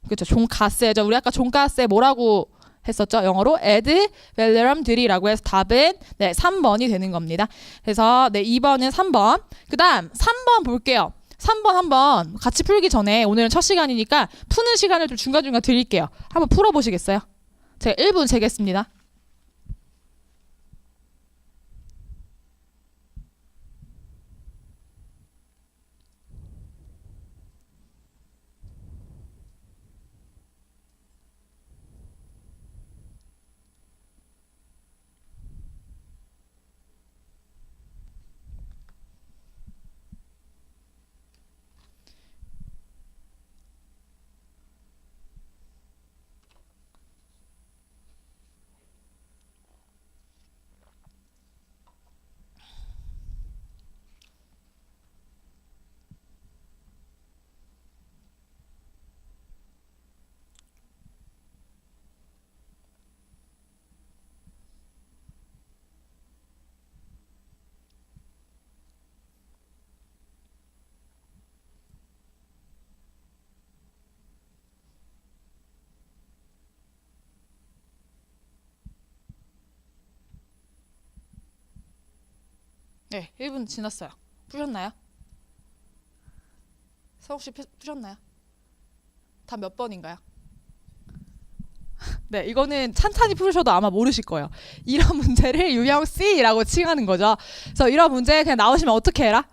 그렇죠. 종가세죠. 우리 아까 종가세 뭐라고 했었죠? 영어로 ad valorem duty라고 해서 답은 3번이 되는 겁니다. 그래서 2번은 3번. 그 다음 3번 볼게요. 3번 한번 같이 풀기 전에 오늘은 첫 시간이니까 푸는 시간을 좀 중간중간 드릴게요. 한번 풀어보시겠어요? 제가 1분 재겠습니다. 네, 1분 지났어요. 푸셨나요? 서욱 씨 푸셨나요? 다 몇 번인가요? 네, 이거는 찬찬히 푸셔도 아마 모르실 거예요. 이런 문제를 유형 C라고 칭하는 거죠. 그래서 이런 문제 그냥 나오시면 어떻게 해라?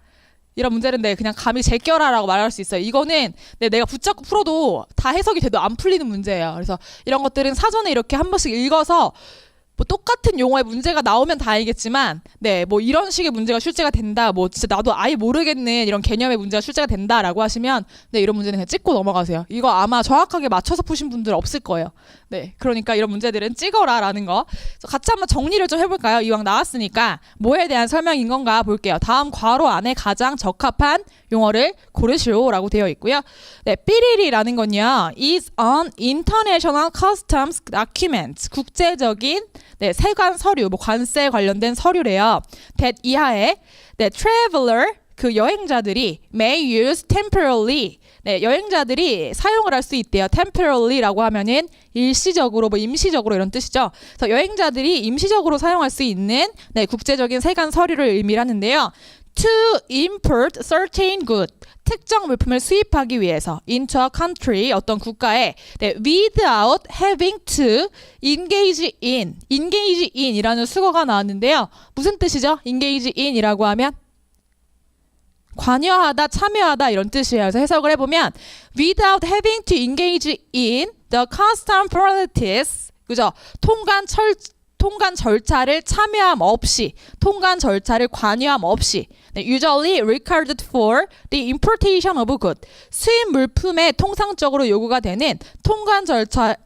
이런 문제는 그냥 감히 제껴라라고 말할 수 있어요. 이거는 내가 붙잡고 풀어도 다 해석이 돼도 안 풀리는 문제예요. 그래서 이런 것들은 사전에 이렇게 한 번씩 읽어서 뭐 똑같은 용어의 문제가 나오면 다행이겠지만 뭐 이런 식의 문제가 출제가 된다, 뭐 진짜 나도 아예 모르겠는 이런 개념의 문제가 출제가 된다라고 하시면 이런 문제는 그냥 찍고 넘어가세요. 이거 아마 정확하게 맞춰서 푸신 분들 없을 거예요. 그러니까 이런 문제들은 찍어라라는 거. 같이 한번 정리를 좀 해볼까요? 이왕 나왔으니까 뭐에 대한 설명인 건가 볼게요. 다음 괄호 안에 가장 적합한 용어를 고르시오라고 되어 있고요. 삐리리라는 건요, is an international customs document, 국제적인 세관 서류, 뭐 관세 관련된 서류래요. that 이하에 traveler, 그 여행자들이 may use temporarily, 여행자들이 사용을 할 수 있대요. temporarily,라고 하면은 일시적으로, 뭐 임시적으로 이런 뜻이죠. 그래서 여행자들이 임시적으로 사용할 수 있는 국제적인 세관 서류를 의미하는데요. to import certain good. 특정 물품을 수입하기 위해서 into a country, 어떤 국가에 네, without having to engage in. engage in 이라는 수거가 나왔는데요. 무슨 뜻이죠? engage in 이라고 하면 관여하다, 참여하다 이런 뜻이에요. 그래서 해석을 해보면 without having to engage in the custom formalities, 그죠? 통관 절차를 참여함 없이, 통관 절차를 관여함 없이, 네, usually required for the importation of good. 수입 물품에 통상적으로 요구가 되는 통관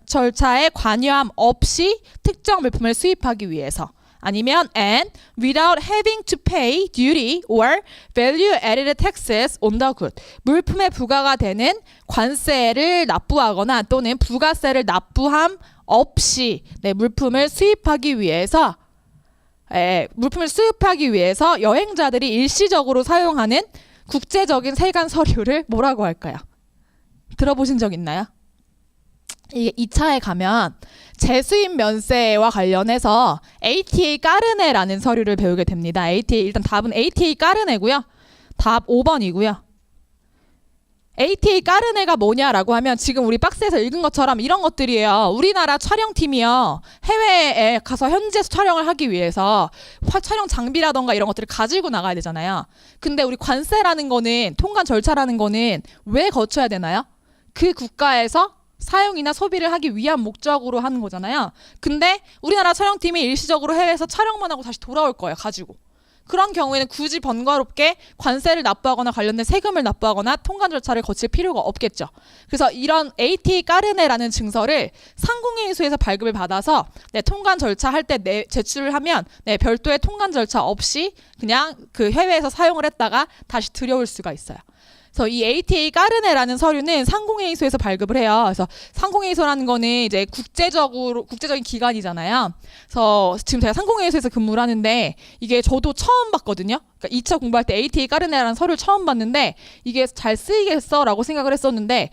절차에 관여함 없이 특정 물품을 수입하기 위해서. 아니면 and without having to pay duty or value added taxes on the good. 물품에 부과가 되는 관세를 납부하거나 또는 부가세를 납부함 없이 네, 물품을 수입하기 위해서 여행자들이 일시적으로 사용하는 국제적인 세관 서류를 뭐라고 할까요? 들어보신 적 있나요? 이게 2차에 가면 재수입 면세와 관련해서 ATA 까르네라는 서류를 배우게 됩니다. ATA, 일단 답은 ATA 까르네고요. 답 5번이고요. ATA 까르네가 뭐냐라고 하면 지금 우리 박스에서 읽은 것처럼 이런 것들이에요. 우리나라 촬영팀이요. 해외에 가서 현지에서 촬영을 하기 위해서 촬영 장비라던가 이런 것들을 가지고 나가야 되잖아요. 근데 우리 관세라는 거는, 통관 절차라는 거는 왜 거쳐야 되나요? 그 국가에서 사용이나 소비를 하기 위한 목적으로 하는 거잖아요. 근데 우리나라 촬영팀이 일시적으로 해외에서 촬영만 하고 다시 돌아올 거예요. 가지고. 그런 경우에는 굳이 번거롭게 관세를 납부하거나 관련된 세금을 납부하거나 통관 절차를 거칠 필요가 없겠죠. 그래서 이런 ATA 까르네라는 증서를 상공회의소에서 발급을 받아서 네, 통관 절차 할 때 제출을 하면 네, 별도의 통관 절차 없이 그냥 그 해외에서 사용을 했다가 다시 들여올 수가 있어요. 그래서 이 ATA 까르네라는 서류는 상공회의소에서 발급을 해요. 그래서 상공회의소라는 거는 이제 국제적인 기관이잖아요. 그래서 지금 제가 상공회의소에서 근무를 하는데 이게 저도 처음 봤거든요. 그러니까 2차 공부할 때 ATA 까르네라는 서류를 처음 봤는데 이게 잘 쓰이겠어라고 생각을 했었는데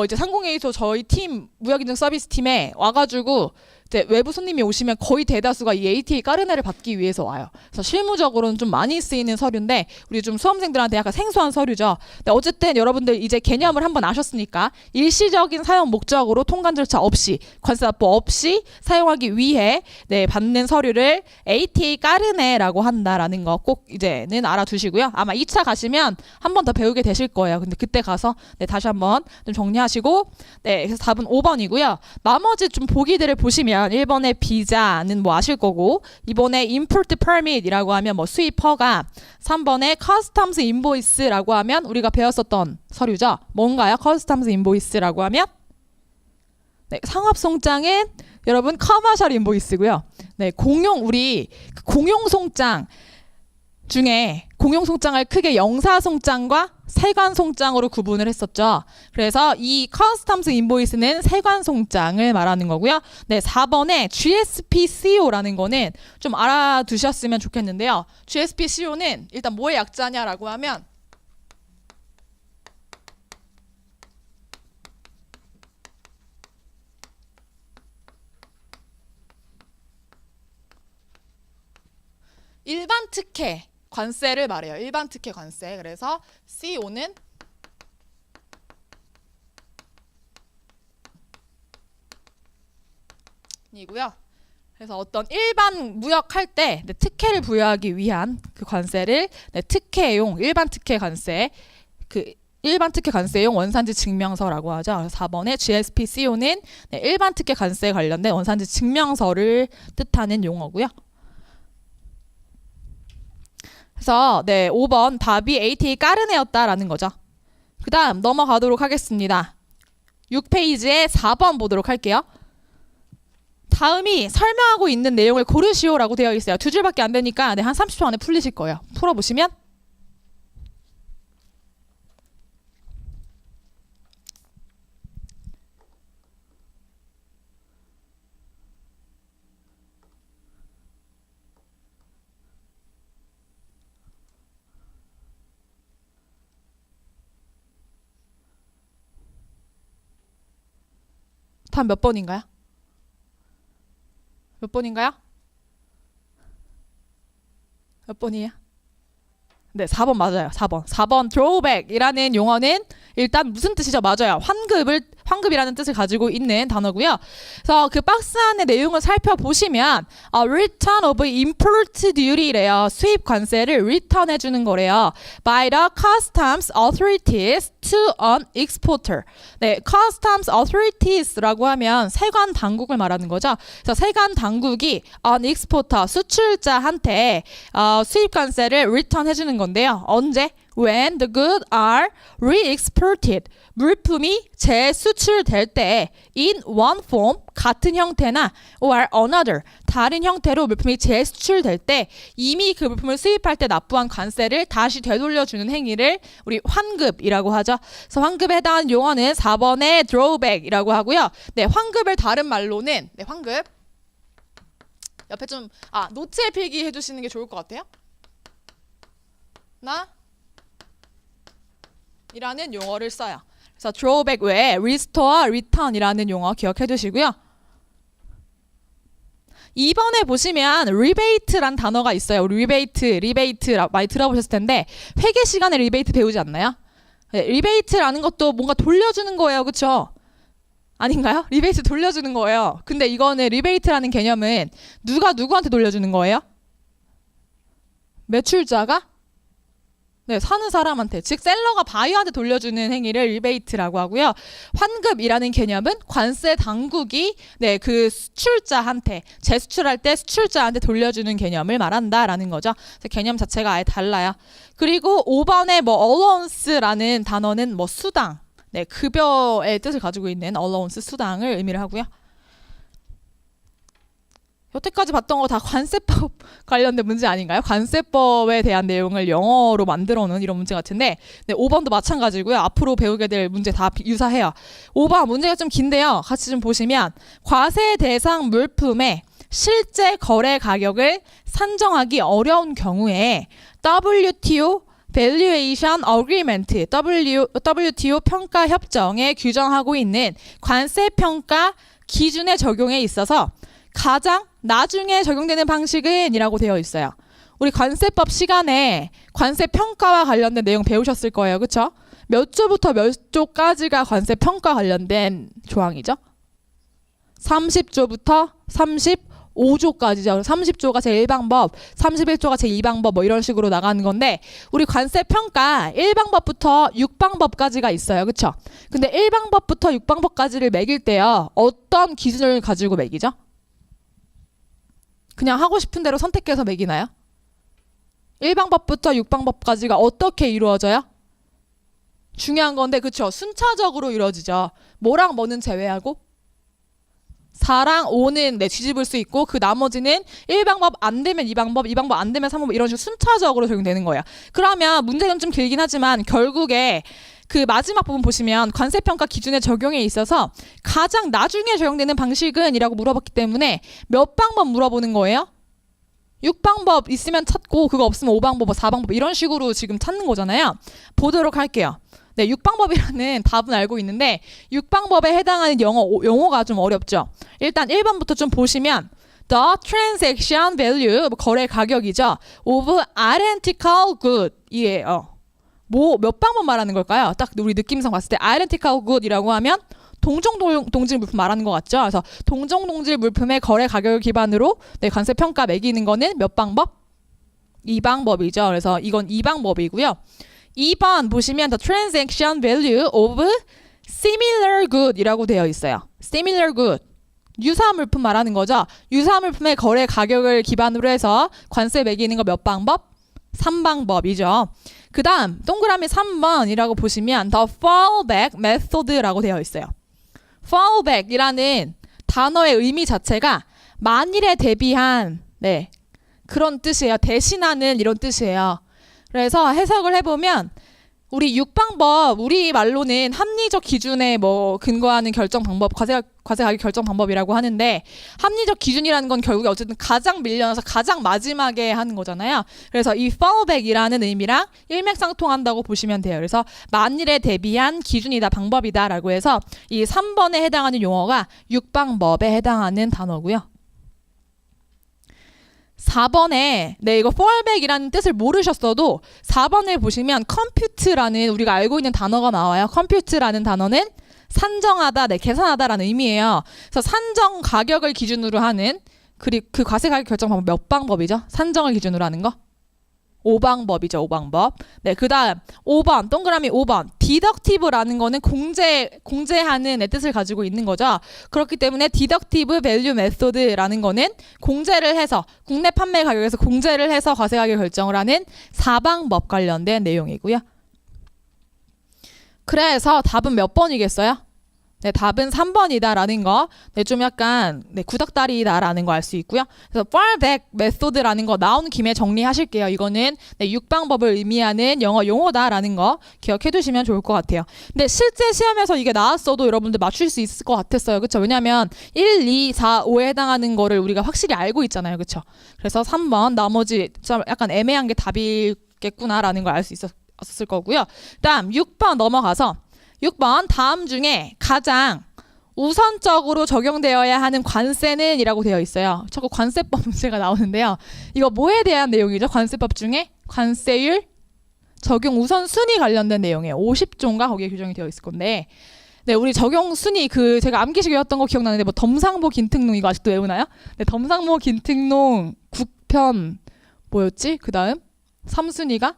이제 상공회의소 저희 팀 무역인증 서비스 팀에 와가지고 이제 외부 손님이 오시면 거의 대다수가 이 ATA 까르네를 받기 위해서 와요. 그래서 실무적으로는 좀 많이 쓰이는 서류인데 우리 좀 수험생들한테 약간 생소한 서류죠. 근데 어쨌든 여러분들 이제 개념을 한번 아셨으니까 일시적인 사용 목적으로 통관 절차 없이 관세 납부 없이 사용하기 위해 네, 받는 서류를 ATA 까르네라고 한다라는 거 꼭 이제는 알아두시고요. 아마 2차 가시면 한 번 더 배우게 되실 거예요. 근데 그때 가서 네, 다시 한번 좀 정리하시고 네, 그래서 답은 5번이고요. 나머지 좀 보기들을 보시면 1번의 비자는 뭐 아실 거고 2번의 import permit이라고 하면 뭐 수입 허가 3번의 customs invoice라고 하면 우리가 배웠었던 서류죠. 뭔가요? customs invoice라고 하면 네, 상업송장은 여러분 commercial invoice고요. 네, 우리 공용송장 중에 공용송장을 크게 영사송장과 세관송장으로 구분을 했었죠. 그래서 이 커스텀스 인보이스는 세관송장을 말하는 거고요. 네, 4번에 GSPCO라는 거는 좀 알아두셨으면 좋겠는데요. GSPCO는 일단 뭐의 약자냐라고 하면 일반 특혜 관세를 말해요. 일반 특혜 관세. 그래서 CO는 이고요. 그래서 어떤 일반 무역할 때 네, 특혜를 부여하기 위한 그 관세를 네, 특혜용 일반 특혜 관세 일반 특혜 관세용 원산지 증명서라고 하죠. 그래서 4번에 GSPCO는 네, 일반 특혜 관세에 관련된 원산지 증명서를 뜻하는 용어고요. 그래서 네, 5번 답이 ATA 까르네였다라는 거죠. 그 다음 넘어가도록 하겠습니다. 6페이지에 4번 보도록 할게요. 다음이 설명하고 있는 내용을 고르시오라고 되어 있어요. 2줄밖에 안 되니까 네, 한 30초 안에 풀리실 거예요. 풀어보시면 다음 몇 번인가요? 몇 번인가요? 몇 번이에요? 네, 4번 맞아요. 4번. 4번 drawback이라는 용어는 일단 무슨 뜻이죠? 맞아요. 환급이라는 뜻을 가지고 있는 단어고요. 그래서 그 박스 안에 내용을 살펴보시면 return of import duty래요. 수입 관세를 return해 주는 거래요. by the customs authorities to an exporter. 네, customs authorities라고 하면 세관 당국을 말하는 거죠. 그래서 세관 당국이 an exporter 수출자한테 수입 관세를 return 해주는 건데요. 언제? When the goods are re-exported. 물품이 재수출될 때 in one form 같은 형태나 or another 다른 형태로 물품이 재수출될 때 이미 그 물품을 수입할 때 납부한 관세를 다시 되돌려주는 행위를 우리 환급이라고 하죠. 그래서 환급에 해당하는 용어는 4번의 drawback이라고 하고요. 네, 환급을 다른 말로는 네, 환급 옆에 좀 노트에 필기해 주시는 게 좋을 것 같아요. 이라는 용어를 써요. 그래서 drawback 외에 restore, return이라는 용어 기억해 두시고요. 2번에 보시면 rebate란 단어가 있어요. rebate 많이 들어보셨을 텐데 회계 시간에 rebate 배우지 않나요? 네, rebate라는 것도 뭔가 돌려주는 거예요. 그렇죠? 아닌가요? rebate 돌려주는 거예요. 근데 이거는 rebate라는 개념은 누가 누구한테 돌려주는 거예요? 매출자가 네, 사는 사람한테, 즉 셀러가 바이어한테 돌려주는 행위를 리베이트라고 하고요. 환급이라는 개념은 관세 당국이 네, 그 수출자한테 재수출할 때 수출자한테 돌려주는 개념을 말한다라는 거죠. 그래서 개념 자체가 아예 달라요. 그리고 5번에 allowance라는 단어는 수당, 네, 급여의 뜻을 가지고 있는 allowance 수당을 의미를 하고요. 여태까지 봤던 거 다 관세법 관련된 문제 아닌가요? 관세법에 대한 내용을 영어로 만들어 놓은 이런 문제 같은데 네, 5번도 마찬가지고요. 앞으로 배우게 될 문제 다 유사해요. 5번 문제가 좀 긴데요. 같이 좀 보시면 과세 대상 물품의 실제 거래 가격을 산정하기 어려운 경우에 WTO Valuation Agreement, WTO 평가 협정에 규정하고 있는 관세 평가 기준의 적용에 있어서 가장 나중에 적용되는 방식은 이라고 되어 있어요. 우리 관세법 시간에 관세 평가와 관련된 내용 배우셨을 거예요. 그렇죠? 몇 조부터 몇 조까지가 관세 평가 관련된 조항이죠? 30조부터 35조까지죠. 30조가 제1방법, 31조가 제2방법 이런 식으로 나가는 건데 우리 관세 평가 1방법부터 6방법까지가 있어요. 그렇죠? 근데 1방법부터 6방법까지를 매길 때요. 어떤 기준을 가지고 매기죠? 그냥 하고 싶은 대로 선택해서 매기나요? 1방법부터 6방법까지가 어떻게 이루어져요? 중요한 건데 그쵸? 순차적으로 이루어지죠. 뭐랑 뭐는 제외하고 4랑 5는 뒤집을 수 있고 그 나머지는 1방법 안 되면 2방법, 2방법 안 되면 3방법 이런 식으로 순차적으로 적용되는 거예요. 그러면 문제는 좀 길긴 하지만 결국에 그 마지막 부분 보시면 관세평가 기준의 적용에 있어서 가장 나중에 적용되는 방식은 이라고 물어봤기 때문에 몇 방법 물어보는 거예요? 6방법 있으면 찾고 그거 없으면 5방법, 4방법 이런 식으로 지금 찾는 거잖아요. 보도록 할게요. 네, 6방법이라는 답은 알고 있는데 6방법에 해당하는 용어가 좀 어렵죠. 일단 1번부터 좀 보시면 The transaction value, 거래 가격이죠. of identical good 이에요. 몇 방법 말하는 걸까요? 딱 우리 느낌상 봤을 때 identical good이라고 하면 동종 동질 물품 말하는 것 같죠? 그래서 동종 동질 물품의 거래 가격을 기반으로 네, 관세 평가 매기는 거는 몇 방법? 2방법이죠. 그래서 이건 2방법이고요. 2번 보시면 the transaction value of similar good이라고 되어 있어요. similar good. 유사 물품 말하는 거죠. 유사 물품의 거래 가격을 기반으로 해서 관세 매기는 거 몇 방법? 3방법이죠. 그 다음 동그라미 3번이라고 보시면 the fallback method라고 되어 있어요. fallback이라는 단어의 의미 자체가 만일에 대비한 네, 그런 뜻이에요. 대신하는 이런 뜻이에요. 그래서 해석을 해보면 우리 6방법 우리 말로는 합리적 기준에 근거하는 결정 방법 과세 가격 결정 방법이라고 하는데 합리적 기준이라는 건 결국에 어쨌든 가장 밀려나서 가장 마지막에 하는 거잖아요. 그래서 이 fallback이라는 의미랑 일맥상통한다고 보시면 돼요. 그래서 만일에 대비한 기준이다 방법이다 라고 해서 이 3번에 해당하는 용어가 6방법에 해당하는 단어고요. 4번에 네 이거 fallback이라는 뜻을 모르셨어도 4번을 보시면 compute라는 우리가 알고 있는 단어가 나와요. compute라는 단어는 산정하다, 네, 계산하다라는 의미예요. 그래서 산정 가격을 기준으로 하는 그 과세 가격 결정 방법 몇 방법이죠? 산정을 기준으로 하는 거? 5방법이죠. 5방법. 네, 그 다음 5번, 동그라미 5번. deductive라는 거는 공제하는 뜻을 가지고 있는 거죠. 그렇기 때문에 deductive value method라는 거는 공제를 해서 국내 판매 가격에서 공제를 해서 과세 가격 결정을 하는 4방법 관련된 내용이고요. 그래서 답은 몇 번이겠어요? 네, 답은 3번이다라는 거. 네, 좀 약간 구닥다리다라는 거 알 수 있고요. 그래서 fallback method라는 거 나오는 김에 정리하실게요. 이거는 6방법을 의미하는 영어 용어다라는 거 기억해 두시면 좋을 것 같아요. 근데 실제 시험에서 이게 나왔어도 여러분들 맞출 수 있을 것 같았어요. 그렇죠? 왜냐하면 1, 2, 4, 5에 해당하는 거를 우리가 확실히 알고 있잖아요. 그렇죠? 그래서 3번 나머지 좀 약간 애매한 게 답이겠구나라는 걸 알 수 있었을 거고요. 다음 6번 넘어가서 6번 다음 중에 가장 우선적으로 적용되어야 하는 관세는 이라고 되어 있어요. 자꾸 관세법 문제가 나오는데요. 이거 뭐에 대한 내용이죠? 관세법 중에 관세율 적용 우선순위 관련된 내용이에요. 50조인가 거기에 규정이 되어 있을 건데 네, 우리 적용 순위 제가 암기식 외웠던 거 기억나는데 뭐 덤상모 긴특농 이거 아직도 외우나요? 네, 덤상모 긴특농 국편 뭐였지? 그 다음 3순위가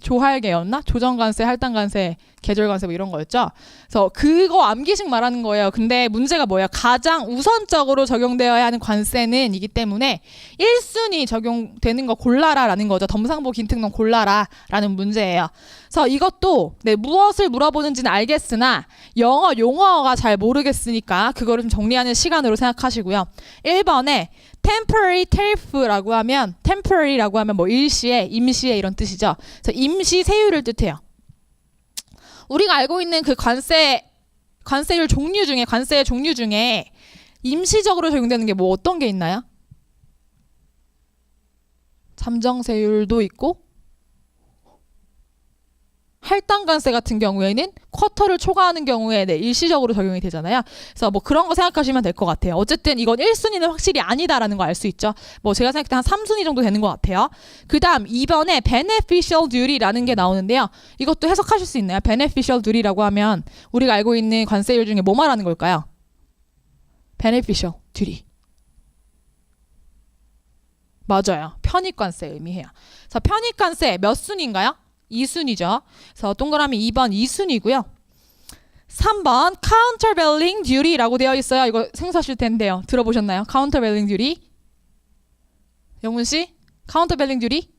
조할계였나? 조정관세, 할당관세, 계절관세 뭐 이런 거였죠. 그래서 그거 암기식 말하는 거예요. 근데 문제가 뭐예요? 가장 우선적으로 적용되어야 하는 관세는 이기 때문에 1순위 적용되는 거 골라라라는 거죠. 덤상보 긴특농 골라라라는 문제예요. 그래서 이것도 무엇을 물어보는지는 알겠으나 영어 용어가 잘 모르겠으니까 그거를 좀 정리하는 시간으로 생각하시고요. 1번에 temporary tariff라고 하면 temporary라고 하면 뭐 일시에, 임시에 이런 뜻이죠. 그래서 임시 세율을 뜻해요. 우리가 알고 있는 그 관세율 종류 중에 관세의 종류 중에 임시적으로 적용되는 게 뭐 어떤 게 있나요? 잠정세율도 있고 할당관세 같은 경우에는 쿼터를 초과하는 경우에 일시적으로 적용이 되잖아요. 그래서 뭐 그런 거 생각하시면 될 것 같아요. 어쨌든 이건 1순위는 확실히 아니다라는 거 알 수 있죠. 뭐 제가 생각할 때 한 3순위 정도 되는 것 같아요. 그 다음 2번에 beneficial duty라는 게 나오는데요. 이것도 해석하실 수 있나요? beneficial duty라고 하면 우리가 알고 있는 관세율 중에 뭐 말하는 걸까요? beneficial duty. 맞아요. 편익관세 의미해요. 그래서 편익관세 몇 순위인가요? 2순위죠. 그래서 동그라미 2번 2순위고요. 3번 countervailing duty라고 되어 있어요. 이거 생소하실 텐데요. 들어보셨나요? countervailing duty. 영문 씨? countervailing duty?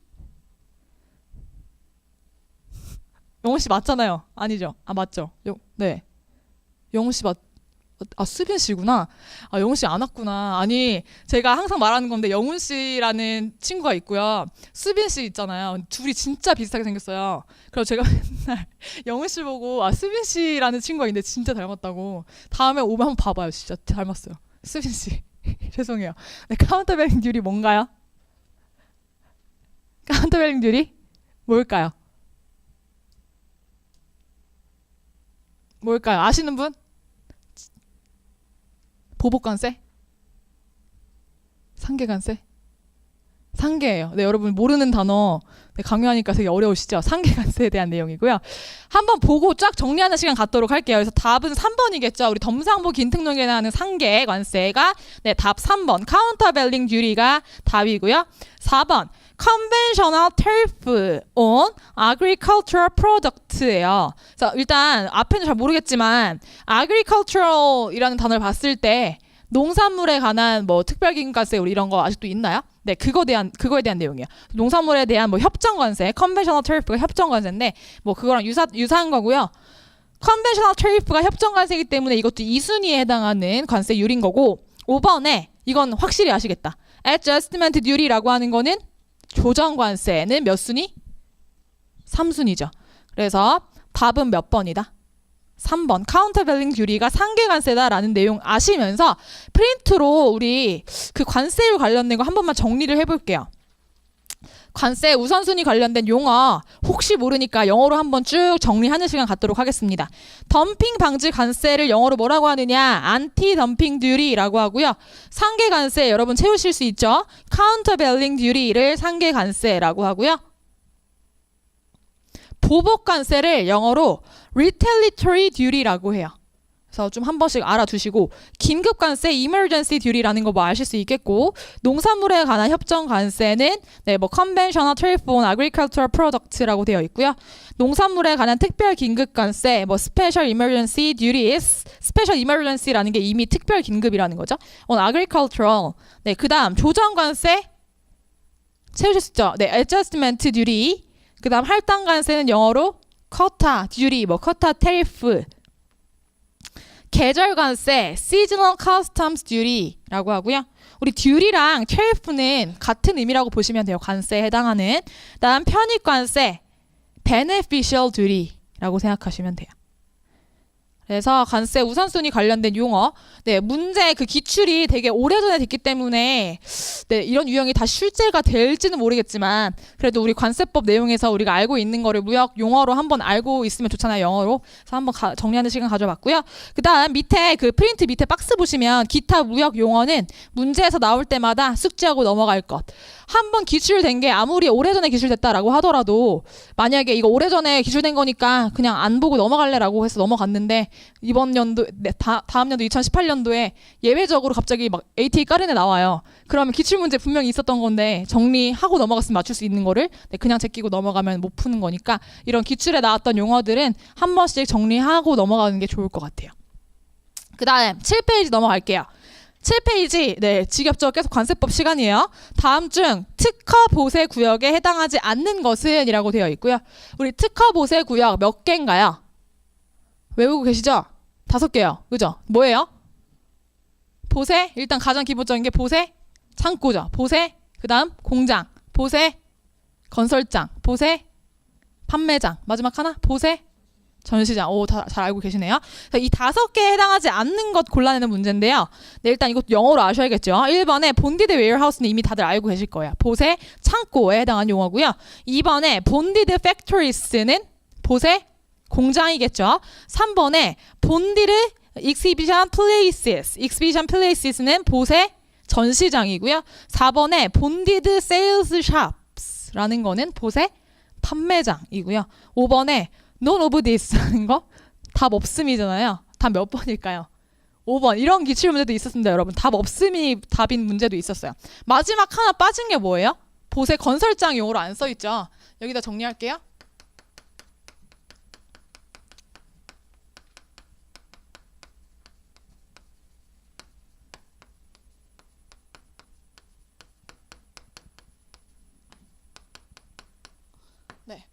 영문 씨 맞잖아요. 아니죠? 아 맞죠? 네. 영문 씨 수빈 씨구나. 아, 영훈 씨 안 왔구나. 아니, 제가 항상 말하는 건데 영훈 씨라는 친구가 있고요. 수빈 씨 있잖아요. 둘이 진짜 비슷하게 생겼어요. 그래서 제가 맨날 영훈 씨 보고 수빈 씨라는 친구가 있는데 진짜 닮았다고. 다음에 오면 한번 봐봐요. 진짜 닮았어요. 수빈 씨. 죄송해요. 네, 카운터벨링 듀리 뭔가요? 카운터벨링 듀리? 뭘까요? 뭘까요? 아시는 분? 보복관세? 상계관세? 상계예요. 네, 여러분 모르는 단어 강요하니까 되게 어려우시죠? 상계관세에 대한 내용이고요. 한번 보고 쫙 정리하는 시간 갖도록 할게요. 그래서 답은 3번이겠죠. 우리 덤상보 긴특농에 나오는 상계관세가 답 3번. 카운터벨링 듀리가 답이고요. 4번. Conventional Tariff on Agricultural Product예요. 자, 일단 앞에는 잘 모르겠지만 Agricultural이라는 단어를 봤을 때 농산물에 관한 뭐 특별기금가세 이런 거 아직도 있나요? 네, 그거에 대한 내용이에요. 농산물에 대한 뭐 협정관세, Conventional Tariff가 협정관세인데 뭐 그거랑 유사한 거고요. Conventional Tariff가 협정관세이기 때문에 이것도 2순위에 해당하는 관세율인 거고 5번에 이건 확실히 아시겠다. Adjustment Duty라고 하는 거는 조정관세는 몇 순위? 3순위죠. 그래서 답은 몇 번이다? 3번. 카운터벨링 듀리가 상계관세다라는 내용 아시면서 프린트로 우리 그 관세율 관련된 거 한 번만 정리를 해볼게요. 관세 우선순위 관련된 용어 혹시 모르니까 영어로 한번 쭉 정리하는 시간 갖도록 하겠습니다. 덤핑 방지 관세를 영어로 뭐라고 하느냐? 안티 덤핑 듀리라고 하고요. 상계 관세 여러분 채우실 수 있죠? 카운터벨링 듀리를 상계 관세라고 하고요. 보복 관세를 영어로 retaliatory duty라고 해요. 그래서 좀 한 번씩 알아두시고 긴급 관세 emergency duty라는 거 뭐 아실 수 있겠고 농산물에 관한 협정 관세는 뭐 conventional tariff on agricultural products라고 되어 있고요. 농산물에 관한 특별 긴급 관세 뭐 special emergency duties special emergency라는 게 이미 특별 긴급이라는 거죠. on agricultural 그다음 조정 관세 채우실 수 있죠. adjustment duty 그다음 할당 관세는 영어로 quota duty 뭐 quota tariff 계절 관세, seasonal customs duty라고 하고요. 우리 duty랑 tariff는 같은 의미라고 보시면 돼요. 관세에 해당하는. 다음 편익 관세, beneficial duty라고 생각하시면 돼요. 그래서 관세 우선순위 관련된 용어, 문제 그 기출이 되게 오래전에 됐기 때문에 이런 유형이 다 출제가 될지는 모르겠지만 그래도 우리 관세법 내용에서 우리가 알고 있는 거를 무역 용어로 한번 알고 있으면 좋잖아요. 영어로. 그래서 한번 정리하는 시간 가져봤고요. 그 다음 밑에 그 프린트 밑에 박스 보시면 기타 무역 용어는 문제에서 나올 때마다 숙지하고 넘어갈 것. 한번 기출된 게 아무리 오래전에 기출됐다라고 하더라도 만약에 이거 오래전에 기출된 거니까 그냥 안 보고 넘어갈래라고 해서 넘어갔는데 이번 연도 다음 연도 2018년도에 예외적으로 갑자기 막 ATA 까르네 나와요. 그러면 기출 문제 분명히 있었던 건데 정리하고 넘어갔으면 맞출 수 있는 거를 그냥 제끼고 넘어가면 못 푸는 거니까 이런 기출에 나왔던 용어들은 한 번씩 정리하고 넘어가는 게 좋을 것 같아요. 그 다음 7페이지 넘어갈게요. 7페이지 지겹죠. 계속 관세법 시간이에요. 다음 중 특허 보세 구역에 해당하지 않는 것은 이라고 되어 있고요. 우리 특허 보세 구역 몇 개인가요? 외우고 계시죠? 5개요. 그죠? 뭐예요? 보세, 일단 가장 기본적인 게 보세, 창고죠. 보세, 그 다음 공장, 보세, 건설장, 보세, 판매장, 마지막 하나, 보세, 전시장. 오, 잘 알고 계시네요. 이 5개에 해당하지 않는 것 골라내는 문제인데요. 일단 이것도 영어로 아셔야겠죠. 1번에 본디드 웨어하우스는 이미 다들 알고 계실 거예요. 보세, 창고에 해당하는 용어고요. 2번에 본디드 팩토리스는 보세, 공장이겠죠. 3번에 본디드 exhibition places는 보세, 전시장이고요. 4번에 본디드 sales shops라는 거는 보세, 판매장이고요. 5번에 none of this라는 거 답 없음이잖아요. 답 몇 번일까요? 5번. 이런 기출 문제도 있었습니다, 여러분. 답 없음이 답인 문제도 있었어요. 마지막 하나 빠진 게 뭐예요? 보세 건설장 용어로 안 써있죠. 여기다 정리할게요.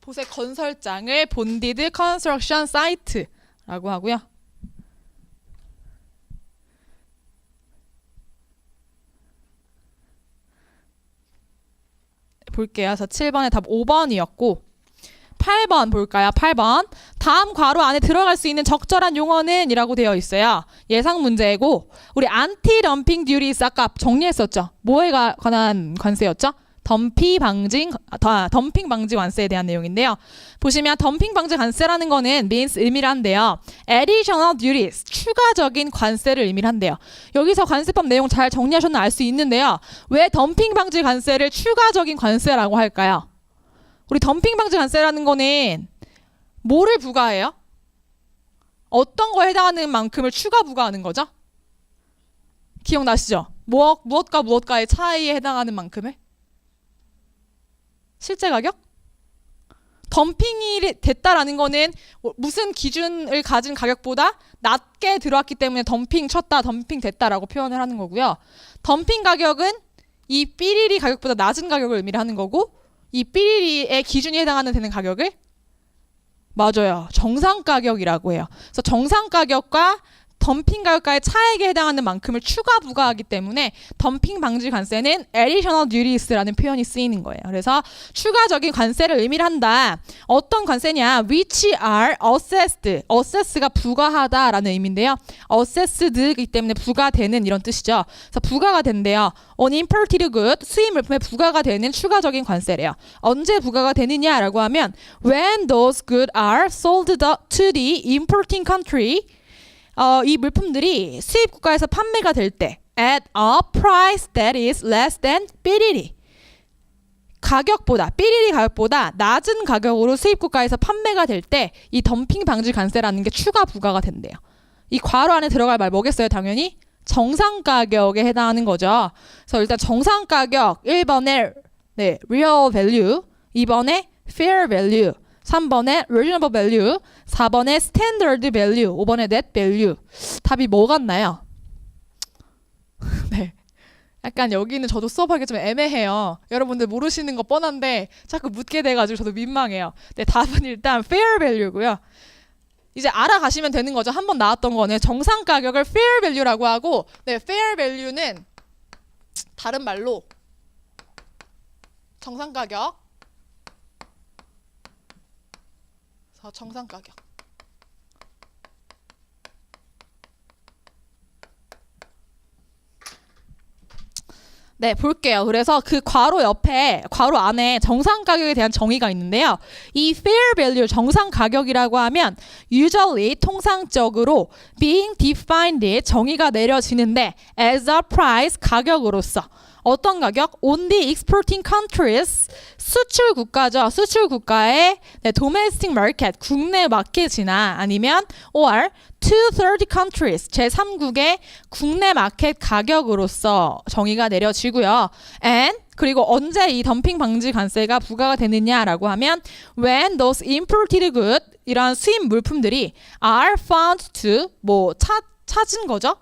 보세 건설장을 본디드 컨스트럭션 사이트라고 하고요. 볼게요. 그래서 7번에 답 5번이었고 8번 볼까요? 8번. 다음 괄호 안에 들어갈 수 있는 적절한 용어는 이라고 되어 있어요. 예상 문제고 우리 안티 덤핑 듀리스 아까 정리했었죠. 뭐에 관한 관세였죠? 덤핑 방지 관세에 대한 내용인데요. 보시면 덤핑 방지 관세라는 거는 means 의미를 한대요. additional duties, 추가적인 관세를 의미를 한대요. 여기서 관세법 내용 잘 정리하셨나 알 수 있는데요. 왜 덤핑 방지 관세를 추가적인 관세라고 할까요? 우리 덤핑 방지 관세라는 거는 뭐를 부과해요? 어떤 거에 해당하는 만큼을 추가 부과하는 거죠? 기억나시죠? 무엇과 무엇과의 차이에 해당하는 만큼을? 실제 가격? 덤핑이 됐다라는 거는 무슨 기준을 가진 가격보다 낮게 들어왔기 때문에 덤핑 쳤다, 덤핑 됐다라고 표현을 하는 거고요. 덤핑 가격은 이 삐리리 가격보다 낮은 가격을 의미를 하는 거고 이 삐리리의 기준이 해당하는 되는 가격을 맞아요. 정상 가격이라고 해요. 그래서 정상 가격과 덤핑 가격과의 차액에 해당하는 만큼을 추가 부과하기 때문에 덤핑 방지 관세는 additional duties라는 표현이 쓰이는 거예요. 그래서 추가적인 관세를 의미를 한다. 어떤 관세냐? which are assessed. assess가 부과하다라는 의미인데요. assessed이기 때문에 부과되는 이런 뜻이죠. 그래서 부과가 된대요. on imported good, 수입 물품에 부과가 되는 추가적인 관세래요. 언제 부과가 되느냐라고 하면 when those goods are sold to the importing country, 이 물품들이 수입 국가에서 판매가 될 때 at a price that is less than 삐리리, 삐리리 가격보다 낮은 가격으로 수입 국가에서 판매가 될 때 이 덤핑 방지 관세라는 게 추가 부과가 된대요. 이 괄호 안에 들어갈 말 뭐겠어요? 당연히 정상 가격에 해당하는 거죠. 그래서 일단 정상 가격 1번에 real value, 2번에 fair value, 3번에 reasonable value, 4번에 standard value, 5번에 net value. 답이 뭐 같나요? 네. 약간 여기는 저도 수업하기 좀 애매해요. 여러분들 모르시는 거 뻔한데 자꾸 묻게 돼가지고 저도 민망해요. 네, 답은 일단 fair value고요. 이제 알아가시면 되는 거죠. 한번 나왔던 거는 정상 가격을 fair value라고 하고, 네, fair value는 다른 말로 정상 가격, 정상 가격. 네, 볼게요. 그래서 그 괄호 옆에, 괄호 안에 정상 가격에 대한 정의가 있는데요. 이 fair value, 정상 가격이라고 하면 usually, 통상적으로 being defined, 정의가 내려지는데 as a price, 가격으로서. 어떤 가격? On the exporting countries, 수출 국가죠. 수출 국가의 domestic market, 국내 마켓이나 아니면 or to third countries, 제3국의 국내 마켓 가격으로서 정의가 내려지고요. and 그리고 언제 이 덤핑 방지 관세가 부과가 되느냐라고 하면 when those imported goods, 이러한 수입 물품들이 are found to, 찾은 거죠.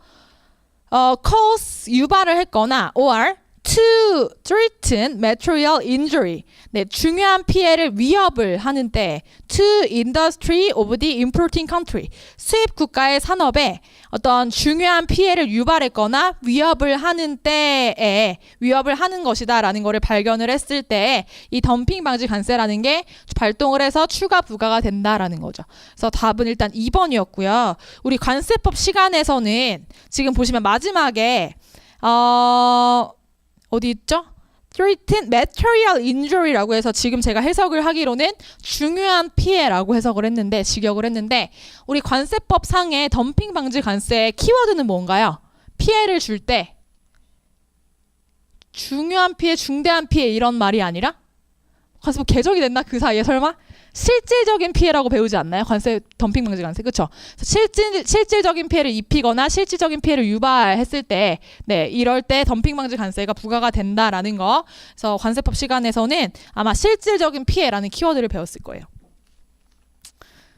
cause, 유발을 했거나 or to threaten material injury, 네, 중요한 피해를 위협을 하는 때 to industry of the importing country, 수입 국가의 산업에 어떤 중요한 피해를 유발했거나 위협을 하는 때에 위협을 하는 것이다라는 것을 발견을 했을 때 이 덤핑 방지 관세라는 게 발동을 해서 추가 부과가 된다라는 거죠. 그래서 답은 일단 2번이었고요. 우리 관세법 시간에서는 지금 보시면 마지막에 어디 있죠? threaten material injury라고 해서 지금 제가 해석을 하기로는 중요한 피해라고 해석을 했는데, 직역을 했는데, 우리 관세법 상의 덤핑 방지 관세의 키워드는 뭔가요? 피해를 줄 때 중요한 피해, 중대한 피해 이런 말이 아니라 관세법 개정이 됐나? 그 사이에 설마? 실질적인 피해라고 배우지 않나요? 관세, 덤핑 방지 관세, 그렇죠? 실질적인 피해를 입히거나 실질적인 피해를 유발했을 때, 네, 이럴 때 덤핑 방지 관세가 부과가 된다라는 거. 그래서 관세법 시간에서는 아마 실질적인 피해라는 키워드를 배웠을 거예요.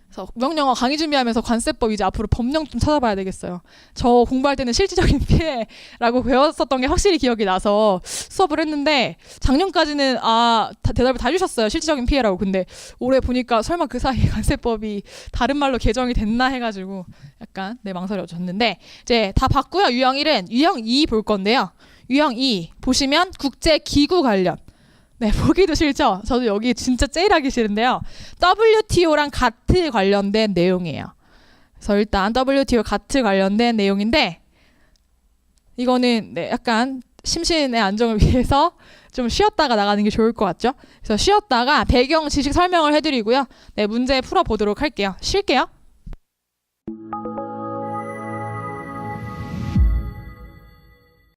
그래서 무역영어 강의 준비하면서 관세법 이제 앞으로 법령 좀 찾아봐야 되겠어요. 저 공부할 때는 실질적인 피해라고 배웠었던 게 확실히 기억이 나서 수업을 했는데 작년까지는 대답을 다 주셨어요. 실질적인 피해라고. 근데 올해 보니까 설마 그 사이에 관세법이 다른 말로 개정이 됐나 해가지고 약간 망설여졌는데, 이제 다 봤고요. 유형 1은 유형 2 볼 건데요. 유형 2 보시면 국제기구 관련. 네, 보기도 싫죠? 저도 여기 진짜 제일 하기 싫은데요. WTO랑 가트 관련된 내용이에요. 그래서 일단 WTO 가트 관련된 내용인데, 이거는 약간 심신의 안정을 위해서 좀 쉬었다가 나가는 게 좋을 것 같죠? 그래서 쉬었다가 배경 지식 설명을 해드리고요. 네, 문제 풀어보도록 할게요. 쉴게요.